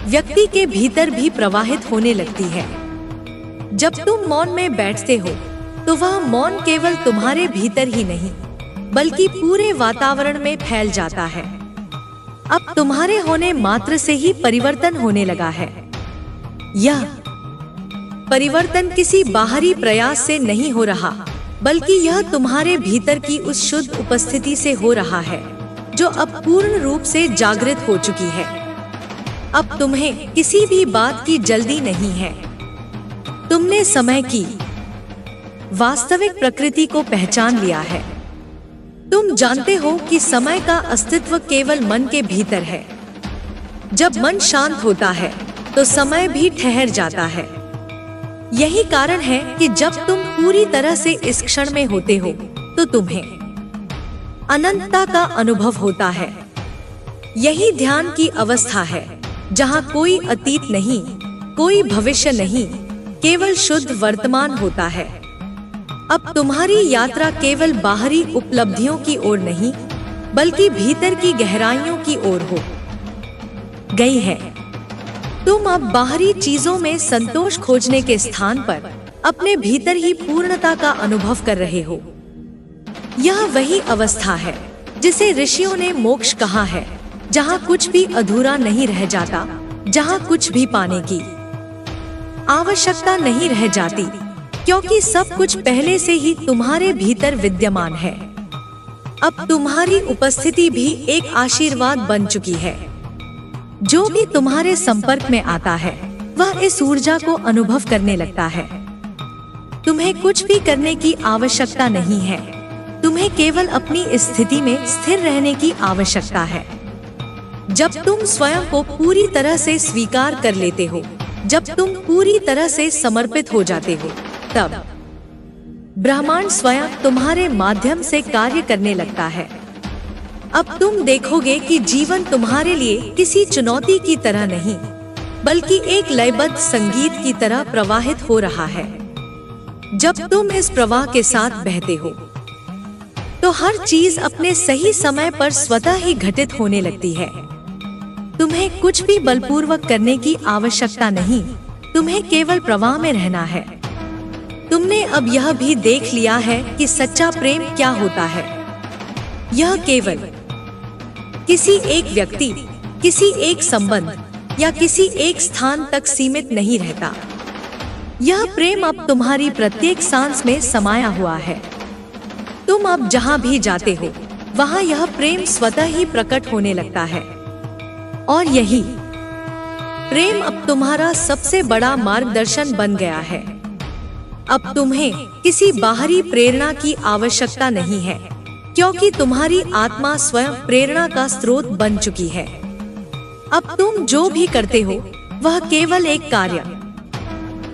व्यक्ति के भीतर भी प्रवाहित होने लगती है। जब तुम मौन में बैठते हो, तो वह मौन केवल तुम्हारे भीतर ही नहीं, बल्कि पूरे वातावरण में फैल जाता है। अब तुम्हारे होने मात्र से ही परिवर्तन होने लगा है। यह परिवर्तन किसी बाहरी प्रयास से नहीं हो रहा, बल्कि यह तुम्हारे भीतर की उस शुद्ध उपस्थिति से हो रहा है, जो अब पूर्ण रूप से जागृत हो चुकी है। अब तुम्हें किसी भी बात की जल्दी नहीं है। तुमने समय की वास्तविक प्रकृति को पहचान लिया है। तुम जानते हो कि समय का अस्तित्व केवल मन के भीतर है। जब मन शांत होता है, तो समय भी ठहर जाता है। यही कारण है कि जब तुम पूरी तरह से इस क्षण में होते हो, तो तुम्हें अनंतता का अनुभव होता है। यही ध्यान की अवस्था है, जहाँ कोई अतीत नहीं, कोई भविष्य नहीं, केवल शुद्ध वर्तमान होता है। अब तुम्हारी यात्रा केवल बाहरी उपलब्धियों की ओर नहीं, बल्कि भीतर की गहराइयों की ओर हो गई है। तुम अब बाहरी चीजों में संतोष खोजने के स्थान पर अपने भीतर ही पूर्णता का अनुभव कर रहे हो। यह वही अवस्था है जिसे ऋषियों ने मोक्ष कहा है, जहाँ कुछ भी अधूरा नहीं रह जाता, जहाँ कुछ भी पाने की आवश्यकता नहीं रह जाती, क्योंकि सब कुछ पहले से ही तुम्हारे भीतर विद्यमान है। अब तुम्हारी उपस्थिति भी एक आशीर्वाद बन चुकी है। जो भी तुम्हारे संपर्क में आता है, वह इस ऊर्जा को अनुभव करने लगता है। तुम्हें कुछ भी करने की आवश्यकता नहीं है। तुम्हें केवल अपनी स्थिति में स्थिर रहने की आवश्यकता है। जब तुम स्वयं को पूरी तरह से स्वीकार कर लेते हो, जब तुम पूरी तरह से समर्पित हो जाते हो, तब ब्रह्मांड स्वयं तुम्हारे माध्यम से कार्य करने लगता है। अब तुम देखोगे कि जीवन तुम्हारे लिए किसी चुनौती की तरह नहीं, बल्कि एक लयबद्ध संगीत की तरह प्रवाहित हो रहा है। जब तुम इस प्रवाह के साथ बहते हो, तो हर चीज अपने सही समय पर स्वतः ही घटित होने लगती है। तुम्हें कुछ भी बलपूर्वक करने की आवश्यकता नहीं, तुम्हें केवल प्रवाह में रहना है। तुमने अब यह भी देख लिया है कि सच्चा प्रेम क्या होता है। यह केवल किसी एक व्यक्ति, किसी एक संबंध या किसी एक स्थान तक सीमित नहीं रहता। यह प्रेम अब तुम्हारी प्रत्येक सांस में समाया हुआ है। तुम अब जहाँ भी जाते हो, वहाँ यह प्रेम स्वतः ही प्रकट होने लगता है। और यही प्रेम अब तुम्हारा सबसे बड़ा मार्गदर्शन बन गया है। अब तुम्हें किसी बाहरी प्रेरणा की आवश्यकता नहीं है, क्योंकि तुम्हारी आत्मा स्वयं प्रेरणा का स्रोत बन चुकी है। अब तुम जो भी करते हो, वह केवल एक कार्य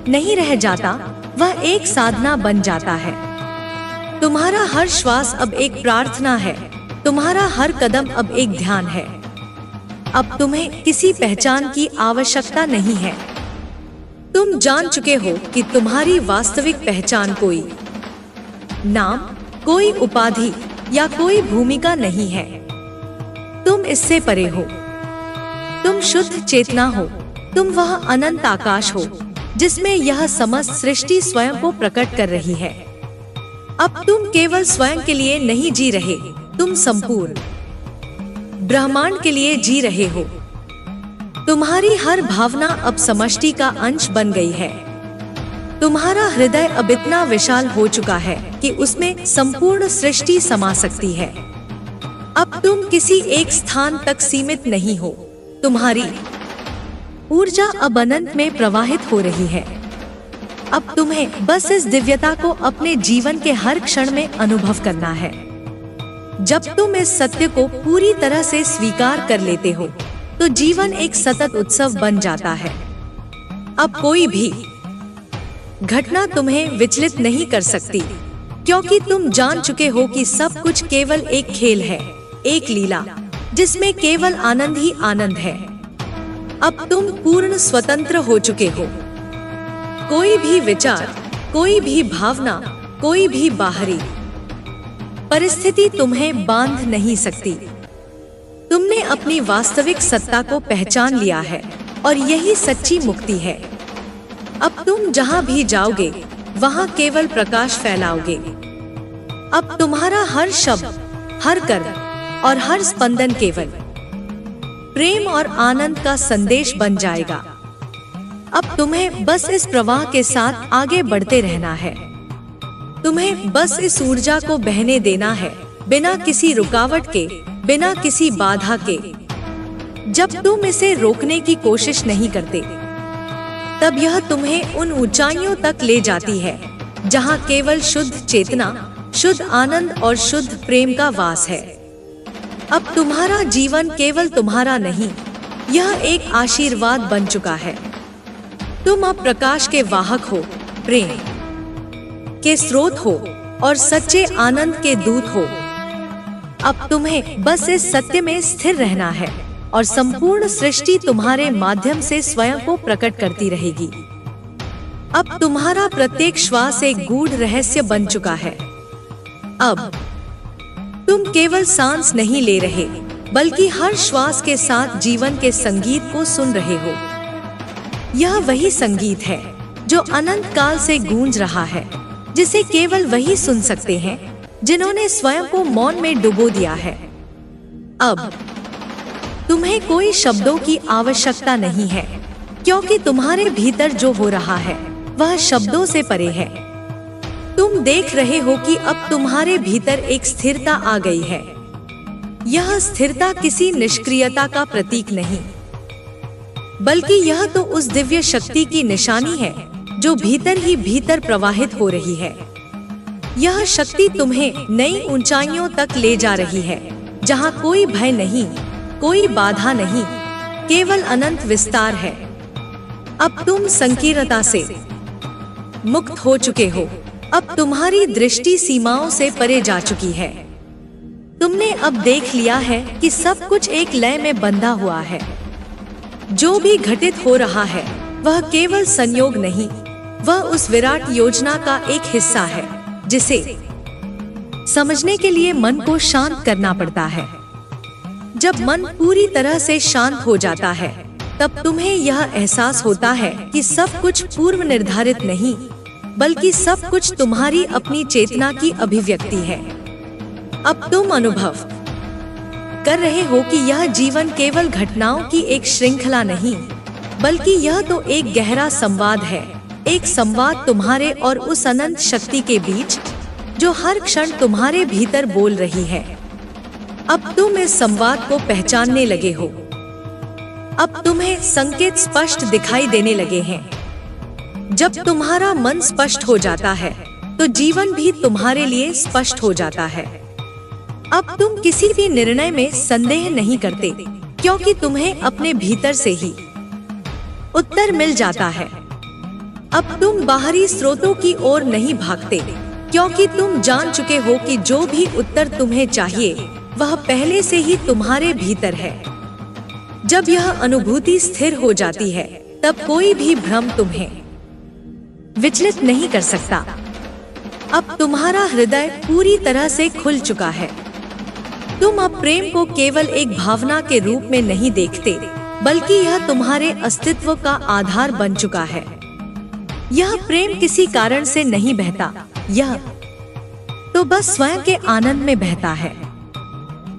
नहीं रह जाता, वह एक साधना बन जाता है। तुम्हारा हर श्वास अब एक प्रार्थना है, तुम्हारा हर कदम अब एक ध्यान है। अब तुम्हें किसी पहचान की आवश्यकता नहीं है। तुम जान चुके हो कि तुम्हारी वास्तविक पहचान कोई नाम, कोई उपाधि या कोई भूमिका नहीं है। तुम इससे परे हो। तुम शुद्ध चेतना हो। तुम वह अनंत आकाश हो जिसमें यह समस्त सृष्टि स्वयं को प्रकट कर रही है। अब तुम केवल स्वयं के लिए नहीं जी रहे, तुम संपूर्ण ब्रह्मांड के लिए जी रहे हो। तुम्हारी हर भावना अब समष्टि का अंश बन गई है। तुम्हारा हृदय अब इतना विशाल हो चुका है कि उसमें संपूर्ण सृष्टि समा सकती है। अब तुम किसी एक स्थान तक सीमित नहीं हो। तुम्हारी ऊर्जा अब अनंत में प्रवाहित हो रही है। अब तुम्हें बस इस दिव्यता को अपने जीवन के हर क्षण में अनुभव करना है। जब तुम इस सत्य को पूरी तरह से स्वीकार कर लेते हो, तो जीवन एक सतत उत्सव बन जाता है। अब कोई भी घटना तुम्हें विचलित नहीं कर सकती, क्योंकि तुम जान चुके हो कि सब कुछ केवल एक खेल है, एक लीला, जिसमें केवल आनंद ही आनंद है। अब तुम पूर्ण स्वतंत्र हो चुके हो। कोई भी विचार, कोई भी भावना, कोई भी बाहरी परिस्थिति तुम्हें बांध नहीं सकती। तुमने अपनी वास्तविक सत्ता को पहचान लिया है और यही सच्ची मुक्ति है। अब तुम जहां भी जाओगे, वहां केवल प्रकाश फैलाओगे। अब तुम्हारा हर शब्द, हर कर्म और हर स्पंदन केवल प्रेम और आनंद का संदेश बन जाएगा। अब तुम्हें बस इस प्रवाह के साथ आगे बढ़ते रहना है। तुम्हें बस इस ऊर्जा को बहने देना है, बिना किसी रुकावट के, बिना किसी बाधा के। जब तुम इसे रोकने की कोशिश नहीं करते, तब यह तुम्हें उन ऊंचाइयों तक ले जाती है जहां केवल शुद्ध चेतना, शुद्ध आनंद और शुद्ध प्रेम का वास है। अब तुम्हारा जीवन केवल तुम्हारा नहीं, यह एक आशीर्वाद बन चुका है। तुम अब प्रकाश के वाहक हो, प्रेम के स्रोत हो और सच्चे आनंद के दूत हो। अब तुम्हें बस इस सत्य में स्थिर रहना है और संपूर्ण सृष्टि तुम्हारे माध्यम से स्वयं को प्रकट करती रहेगी। अब तुम्हारा प्रत्येक श्वास एक गूढ़ रहस्य बन चुका है। अब तुम केवल सांस नहीं ले रहे, बल्कि हर श्वास के साथ जीवन के संगीत को सुन रहे हो। यह वही संगीत है जो अनंत काल से गूंज रहा है, जिसे केवल वही सुन सकते हैं जिन्होंने स्वयं को मौन में डुबो दिया है। अब तुम्हें कोई शब्दों की आवश्यकता नहीं है, क्योंकि तुम्हारे भीतर जो हो रहा है वह शब्दों से परे है। तुम देख रहे हो कि अब तुम्हारे भीतर एक स्थिरता आ गई है। यह स्थिरता किसी निष्क्रियता का प्रतीक नहीं, बल्कि यह तो उस दिव्य शक्ति की निशानी है जो भीतर ही भीतर प्रवाहित हो रही है। यह शक्ति तुम्हें नई ऊंचाइयों तक ले जा रही है, जहाँ कोई भय नहीं, कोई बाधा नहीं, केवल अनंत विस्तार है। अब तुम संकीर्णता से मुक्त हो चुके हो। अब तुम्हारी दृष्टि सीमाओं से परे जा चुकी है। तुमने अब देख लिया है कि सब कुछ एक लय में बंधा हुआ है। जो भी घटित हो रहा है वह केवल संयोग नहीं, वह उस विराट योजना का एक हिस्सा है, जिसे समझने के लिए मन को शांत करना पड़ता है। जब मन पूरी तरह से शांत हो जाता है, तब तुम्हें यह एहसास होता है कि सब कुछ पूर्व निर्धारित नहीं, बल्कि सब कुछ तुम्हारी अपनी चेतना की अभिव्यक्ति है। अब तुम अनुभव कर रहे हो कि यह जीवन केवल घटनाओं की एक श्रृंखला नहीं, बल्कि यह तो एक गहरा संवाद है, एक संवाद तुम्हारे और उस अनंत शक्ति के बीच, जो हर क्षण तुम्हारे भीतर बोल रही है। अब तुम इस संवाद को पहचानने लगे हो। अब तुम्हें संकेत स्पष्ट दिखाई देने लगे हैं। जब तुम्हारा मन स्पष्ट हो जाता है, तो जीवन भी तुम्हारे लिए स्पष्ट हो जाता है। अब तुम किसी भी निर्णय में संदेह नहीं करते, क्योंकि तुम्हें अपने भीतर से ही उत्तर मिल जाता है। अब तुम बाहरी स्रोतों की ओर नहीं भागते, क्योंकि तुम जान चुके हो कि जो भी उत्तर तुम्हें चाहिए वह पहले से ही तुम्हारे भीतर है। जब यह अनुभूति स्थिर हो जाती है, तब कोई भी भ्रम तुम्हें विचलित नहीं कर सकता। अब तुम्हारा हृदय पूरी तरह से खुल चुका है। तुम अब प्रेम को केवल एक भावना के रूप में नहीं देखते, बल्कि यह तुम्हारे अस्तित्व का आधार बन चुका है। यह प्रेम किसी कारण से नहीं बहता, यह तो बस स्वयं के आनंद में बहता है।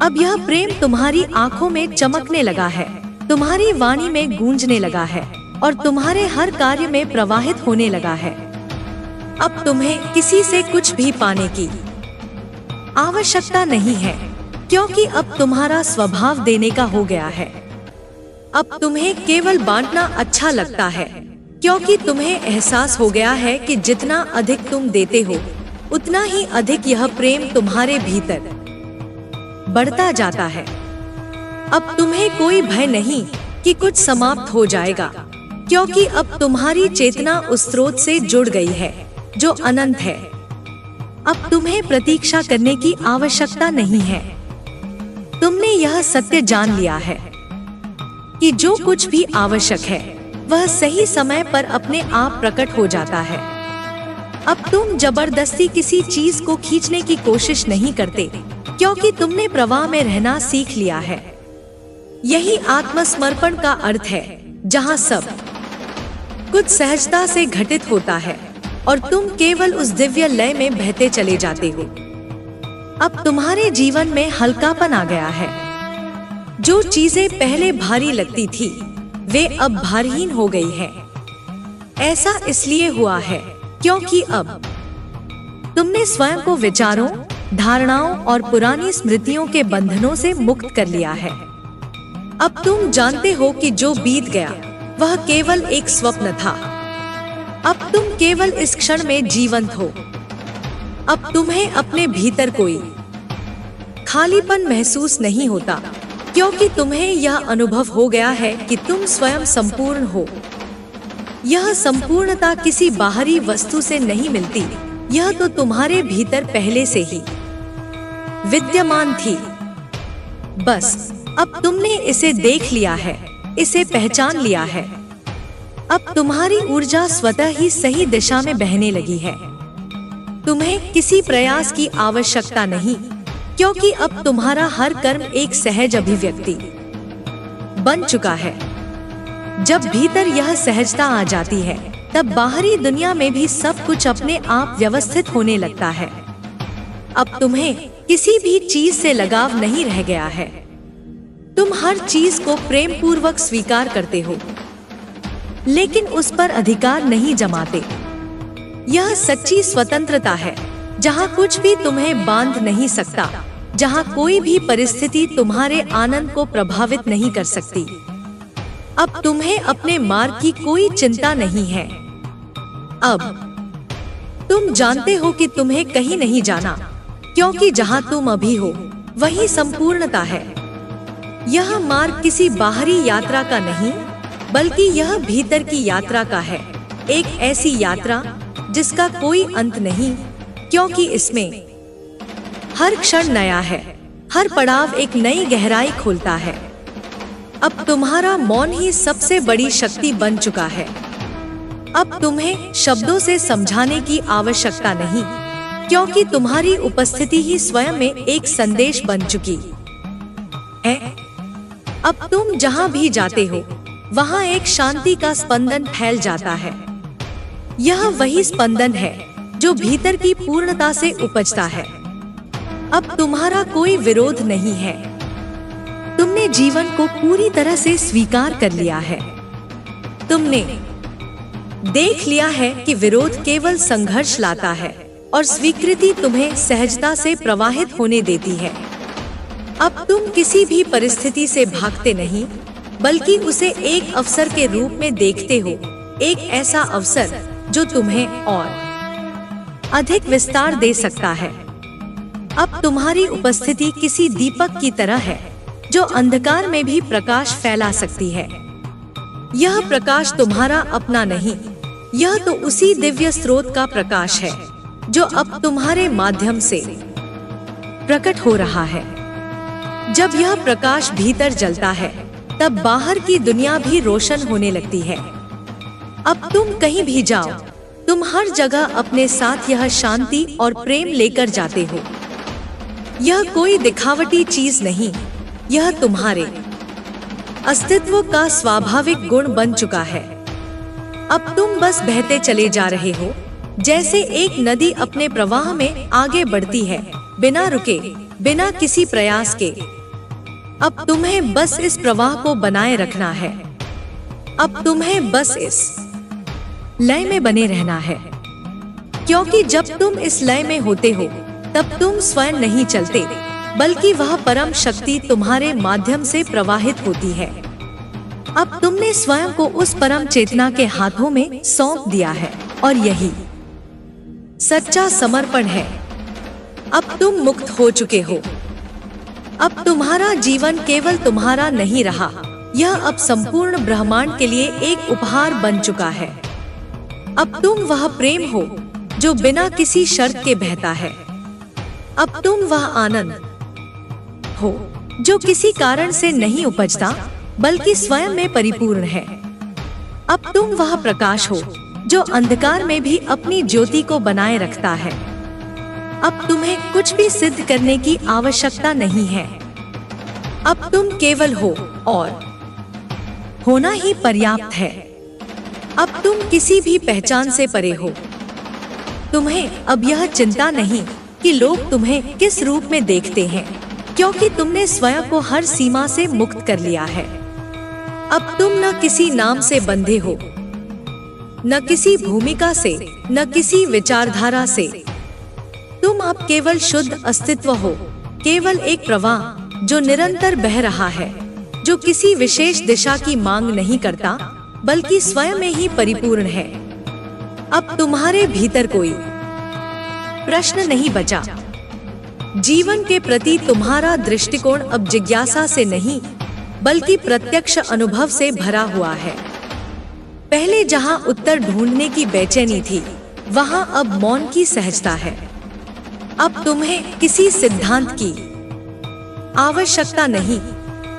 अब यह प्रेम तुम्हारी आंखों में चमकने लगा है, तुम्हारी वाणी में गूंजने लगा है और तुम्हारे हर कार्य में प्रवाहित होने लगा है। अब तुम्हें किसी से कुछ भी पाने की आवश्यकता नहीं है, क्योंकि अब तुम्हारा स्वभाव देने का हो गया है। अब तुम्हें केवल बांटना अच्छा लगता है, क्योंकि तुम्हें एहसास हो गया है कि जितना अधिक तुम देते हो, उतना ही अधिक यह प्रेम तुम्हारे भीतर बढ़ता जाता है। अब तुम्हें कोई भय नहीं कि कुछ समाप्त हो जाएगा, क्योंकि अब तुम्हारी चेतना उस स्रोत से जुड़ गई है जो अनंत है। अब तुम्हें प्रतीक्षा करने की आवश्यकता नहीं है। तुमने यह सत्य जान लिया है कि जो कुछ भी आवश्यक है वह सही समय पर अपने आप प्रकट हो जाता है। अब तुम जबरदस्ती किसी चीज को खींचने की कोशिश नहीं करते, क्योंकि तुमने प्रवाह में रहना सीख लिया है। यही आत्मसमर्पण का अर्थ है, जहाँ सब कुछ सहजता से घटित होता है और तुम केवल उस दिव्य लय में बहते चले जाते हो। अब तुम्हारे जीवन में हल्कापन आ गया है। जो चीजें पहले भारी लगती थी, वे अब भारहीन हो गई है। ऐसा इसलिए हुआ है क्योंकि अब तुमने स्वयं को विचारों, धारणाओं और पुरानी स्मृतियों के बंधनों से मुक्त कर लिया है। अब तुम जानते हो कि जो बीत गया वह केवल एक स्वप्न था। अब तुम केवल इस क्षण में जीवंत हो। अब तुम्हें अपने भीतर कोई खालीपन महसूस नहीं होता, क्योंकि तुम्हें यह अनुभव हो गया है कि तुम स्वयं संपूर्ण हो। यह संपूर्णता किसी बाहरी वस्तु से नहीं मिलती, यह तो तुम्हारे भीतर पहले से ही विद्यमान थी। बस अब तुमने इसे देख लिया है, इसे पहचान लिया है। अब तुम्हारी ऊर्जा स्वतः ही सही दिशा में बहने लगी है। तुम्हें किसी प्रयास की आवश्यकता नहीं, क्योंकि अब तुम्हारा हर कर्म एक सहज अभिव्यक्ति बन चुका है। जब भीतर यह सहजता आ जाती है, तब बाहरी दुनिया में भी सब कुछ अपने आप व्यवस्थित होने लगता है। अब तुम्हें किसी भी चीज से लगाव नहीं रह गया है। तुम हर चीज को प्रेम पूर्वक स्वीकार करते हो, लेकिन उस पर अधिकार नहीं जमाते। यह सच्ची स्वतंत्रता है, जहाँ कुछ भी तुम्हें बांध नहीं सकता, जहाँ कोई भी परिस्थिति तुम्हारे आनंद को प्रभावित नहीं कर सकती। अब तुम्हें अपने मार्ग की कोई चिंता नहीं है। अब तुम जानते हो कि तुम्हें कहीं नहीं जाना, क्योंकि जहाँ तुम अभी हो वही संपूर्णता है। यह मार्ग किसी बाहरी यात्रा का नहीं, बल्कि यह भीतर की यात्रा का है। एक ऐसी यात्रा जिसका कोई अंत नहीं, क्योंकि इसमें हर क्षण नया है, हर पड़ाव एक नई गहराई खोलता है। अब तुम्हारा मौन ही सबसे बड़ी शक्ति बन चुका है। अब तुम्हें शब्दों से समझाने की आवश्यकता नहीं, क्योंकि तुम्हारी उपस्थिति ही स्वयं में एक संदेश बन चुकी है। अब तुम जहां भी जाते हो वहां एक शांति का स्पंदन फैल जाता है। यह वही स्पंदन है जो भीतर की पूर्णता से उपजता है। अब तुम्हारा कोई विरोध नहीं है। तुमने जीवन को पूरी तरह से स्वीकार कर लिया है। तुमने देख लिया है कि विरोध केवल संघर्ष लाता है और स्वीकृति तुम्हें सहजता से प्रवाहित होने देती है। अब तुम किसी भी परिस्थिति से भागते नहीं, बल्कि उसे एक अवसर के रूप में देखते हो, एक ऐसा अवसर जो तुम्हें और अधिक विस्तार दे सकता है। अब तुम्हारी उपस्थिति किसी दीपक की तरह है जो अंधकार में भी प्रकाश फैला सकती है। यह प्रकाश तुम्हारा अपना नहीं, यह तो उसी दिव्य स्रोत का प्रकाश है जो अब तुम्हारे माध्यम से प्रकट हो रहा है। जब यह प्रकाश भीतर जलता है, तब बाहर की दुनिया भी रोशन होने लगती है। अब तुम कहीं भी जाओ, तुम हर जगह अपने साथ यह शांति और प्रेम लेकर जाते हो। यह कोई दिखावटी चीज नहीं, यह तुम्हारे अस्तित्व का स्वाभाविक गुण बन चुका है। अब तुम बस बहते चले जा रहे हो, जैसे एक नदी अपने प्रवाह में आगे बढ़ती है, बिना रुके, बिना किसी प्रयास के। अब तुम्हें बस इस प्रवाह को बनाए रखना है। अब तुम्हें बस इस लय में बने रहना है, क्योंकि जब तुम इस लय में होते हो, तब तुम स्वयं नहीं चलते, बल्कि वह परम शक्ति तुम्हारे माध्यम से प्रवाहित होती है। अब तुमने स्वयं को उस परम चेतना के हाथों में सौंप दिया है, और यही सच्चा समर्पण है। अब तुम मुक्त हो चुके हो। अब तुम्हारा जीवन केवल तुम्हारा नहीं रहा, यह अब संपूर्ण ब्रह्मांड के लिए एक उपहार बन चुका है। अब तुम वह प्रेम हो जो बिना किसी शर्त के बहता है। अब तुम वह आनंद हो जो किसी कारण से नहीं उपजता, बल्कि स्वयं में परिपूर्ण है। अब तुम वह प्रकाश हो जो अंधकार में भी अपनी ज्योति को बनाए रखता है। अब तुम्हें कुछ भी सिद्ध करने की आवश्यकता नहीं है। अब तुम केवल हो, और होना ही पर्याप्त है। अब तुम किसी भी पहचान से परे हो। तुम्हें अब यह चिंता नहीं कि लोग तुम्हें किस रूप में देखते हैं, क्योंकि तुमने स्वयं को हर सीमा से मुक्त कर लिया है। अब तुम न किसी नाम से बंधे हो, न किसी भूमिका से, न किसी विचारधारा से। तुम अब केवल शुद्ध अस्तित्व हो, केवल एक प्रवाह जो निरंतर बह रहा है, जो किसी विशेष दिशा की मांग नहीं करता, बल्कि स्वयं में ही परिपूर्ण है। अब तुम्हारे भीतर कोई प्रश्न नहीं बचा। जीवन के प्रति तुम्हारा दृष्टिकोण अब जिज्ञासा से नहीं, बल्कि प्रत्यक्ष अनुभव से भरा हुआ है। पहले जहां उत्तर ढूंढने की बेचैनी थी, वहां अब मौन की सहजता है। अब तुम्हें किसी सिद्धांत की आवश्यकता नहीं,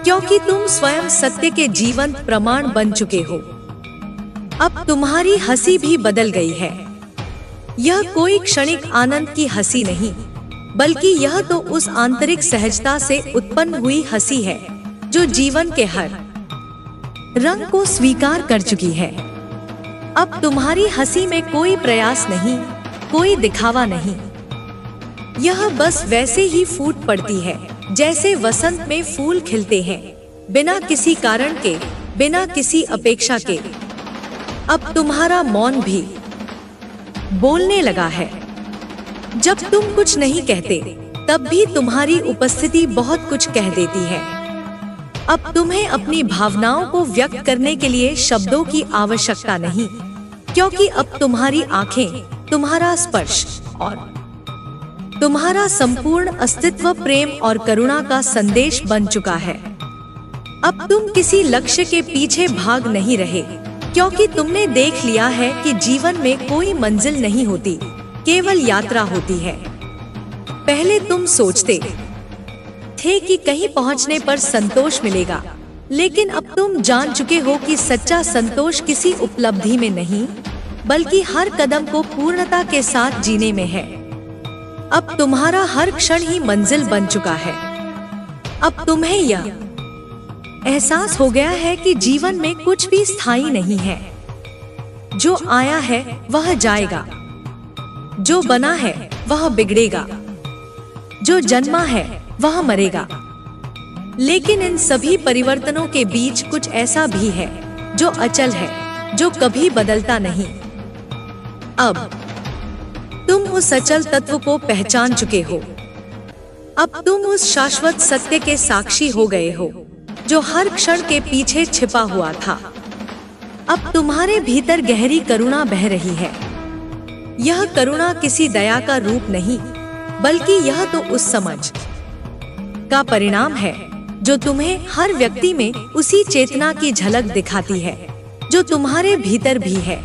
क्योंकि तुम स्वयं सत्य के जीवंत प्रमाण बन चुके हो। अब तुम्हारी हंसी भी बदल गई है। यह कोई क्षणिक आनंद की हंसी नहीं, बल्कि यह तो उस आंतरिक सहजता से उत्पन्न हुई हंसी है जो जीवन के हर रंग को स्वीकार कर चुकी है। अब तुम्हारी हंसी में कोई प्रयास नहीं, कोई दिखावा नहीं। यह बस वैसे ही फूट पड़ती है जैसे वसंत में फूल खिलते हैं, बिना किसी कारण के, बिना किसी अपेक्षा के। अब तुम्हारा मौन भी बोलने लगा है। जब तुम कुछ नहीं कहते, तब भी तुम्हारी उपस्थिति बहुत कुछ कह देती है। अब तुम्हें अपनी भावनाओं को व्यक्त करने के लिए शब्दों की आवश्यकता नहीं, क्योंकि अब तुम्हारी आंखें, तुम्हारा स्पर्श और तुम्हारा संपूर्ण अस्तित्व प्रेम और करुणा का संदेश बन चुका है। अब तुम किसी लक्ष्य के पीछे भाग नहीं रहे, क्योंकि तुमने देख लिया है कि जीवन में कोई मंजिल नहीं होती, केवल यात्रा होती है। पहले तुम सोचते थे कि कहीं पहुंचने पर संतोष मिलेगा, लेकिन अब तुम जान चुके हो कि सच्चा संतोष किसी उपलब्धि में नहीं, बल्कि हर कदम को पूर्णता के साथ जीने में है। अब तुम्हारा हर क्षण ही मंजिल बन चुका है। अब तुम्हें यह एहसास हो गया है कि जीवन में कुछ भी स्थायी नहीं है। जो आया है वह जाएगा, जो बना है वह बिगड़ेगा, जो जन्मा है वह मरेगा। लेकिन इन सभी परिवर्तनों के बीच कुछ ऐसा भी है जो अचल है, जो कभी बदलता नहीं। अब तुम उस अचल तत्व को पहचान चुके हो। अब तुम उस शाश्वत सत्य के साक्षी हो गए हो, जो हर क्षण के पीछे छिपा हुआ था। अब तुम्हारे भीतर गहरी करुणा बह रही है। यह करुणा किसी दया का रूप नहीं, बल्कि यह तो उस समझ का परिणाम है जो तुम्हें हर व्यक्ति में उसी चेतना की झलक दिखाती है जो तुम्हारे भीतर भी है।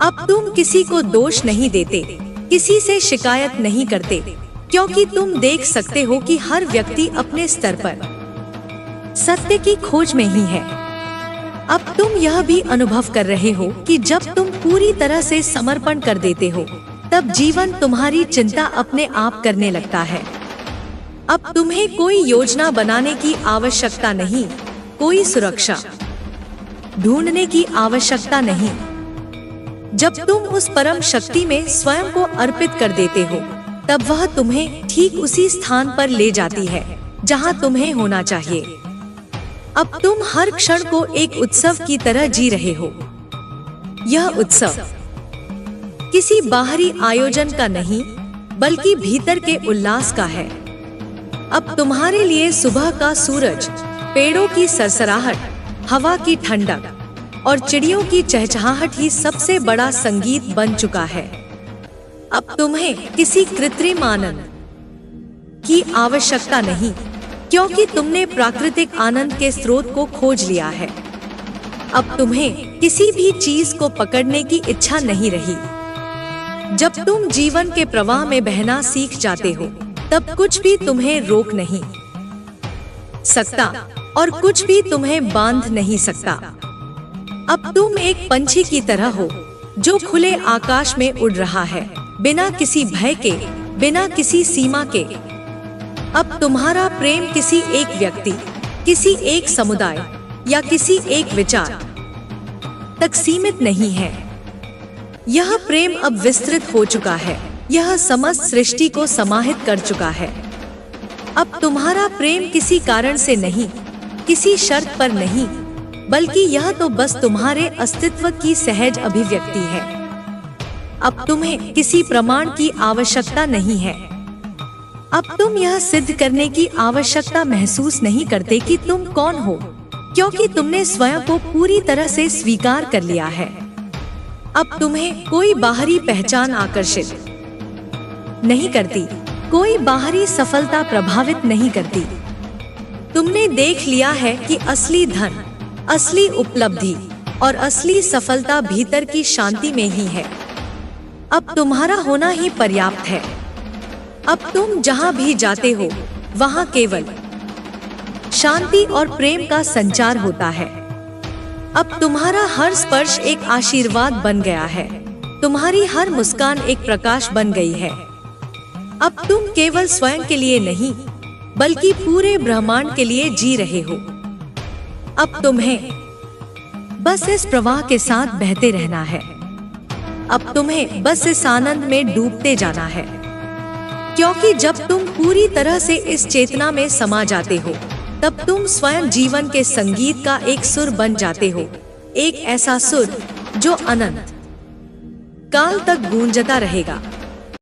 अब तुम किसी को दोष नहीं देते, किसी से शिकायत नहीं करते, क्योंकि तुम देख सकते हो कि हर व्यक्ति अपने स्तर पर सत्य की खोज में ही है। अब तुम यह भी अनुभव कर रहे हो कि जब तुम पूरी तरह से समर्पण कर देते हो, तब जीवन तुम्हारी चिंता अपने आप करने लगता है। अब तुम्हें कोई योजना बनाने की आवश्यकता नहीं, कोई सुरक्षा ढूंढने की आवश्यकता नहीं। जब तुम उस परम शक्ति में स्वयं को अर्पित कर देते हो, तब वह तुम्हें ठीक उसी स्थान पर ले जाती है जहां तुम्हें होना चाहिए। अब तुम हर क्षण को एक उत्सव की तरह जी रहे हो। यह उत्सव किसी बाहरी आयोजन का नहीं, बल्कि भीतर के उल्लास का है। अब तुम्हारे लिए सुबह का सूरज, पेड़ों की सरसराहट, हवा की ठंडक और चिड़ियों की चहचहाहट ही सबसे बड़ा संगीत बन चुका है। अब तुम्हें किसी कृत्रिम आनंद की आवश्यकता नहीं, क्योंकि तुमने प्राकृतिक आनंद के स्रोत को खोज लिया है। अब तुम्हें किसी भी चीज को पकड़ने की इच्छा नहीं रही। जब तुम जीवन के प्रवाह में बहना सीख जाते हो, तब कुछ भी तुम्हें रोक नहीं सकता और कुछ भी तुम्हें बांध नहीं सकता। अब तुम एक पंछी की तरह हो जो खुले आकाश में उड़ रहा है, बिना किसी भय के, बिना किसी सीमा के। अब तुम्हारा प्रेम किसी एक व्यक्ति, किसी एक समुदाय या किसी एक विचार तक सीमित नहीं है। यह प्रेम अब विस्तृत हो चुका है। यह समस्त सृष्टि को समाहित कर चुका है। अब तुम्हारा प्रेम किसी कारण से नहीं, किसी शर्त पर नहीं, बल्कि यह तो बस तुम्हारे अस्तित्व की सहज अभिव्यक्ति है। अब तुम्हें किसी प्रमाण की आवश्यकता नहीं है। अब तुम यह सिद्ध करने की आवश्यकता महसूस नहीं करते कि तुम कौन हो, क्योंकि तुमने स्वयं को पूरी तरह से स्वीकार कर लिया है। अब तुम्हें कोई बाहरी पहचान आकर्षित नहीं करती, कोई बाहरी सफलता प्रभावित नहीं करती। तुमने देख लिया है कि असली धन, असली उपलब्धि और असली सफलता भीतर की शांति में ही है। अब तुम्हारा होना ही पर्याप्त है। अब तुम जहां भी जाते हो, वहां केवल शांति और प्रेम का संचार होता है। अब तुम्हारा हर स्पर्श एक आशीर्वाद बन गया है। तुम्हारी हर मुस्कान एक प्रकाश बन गई है। अब तुम केवल स्वयं के लिए नहीं, बल्कि पूरे ब्रह्मांड के लिए जी रहे हो। अब तुम्हें बस इस प्रवाह के साथ बहते रहना है। अब तुम्हें बस इस आनंद में डूबते जाना है, क्योंकि जब तुम पूरी तरह से इस चेतना में समा जाते हो, तब तुम स्वयं जीवन के संगीत का एक सुर बन जाते हो। एक ऐसा सुर जो अनंत काल तक गूंजता रहेगा।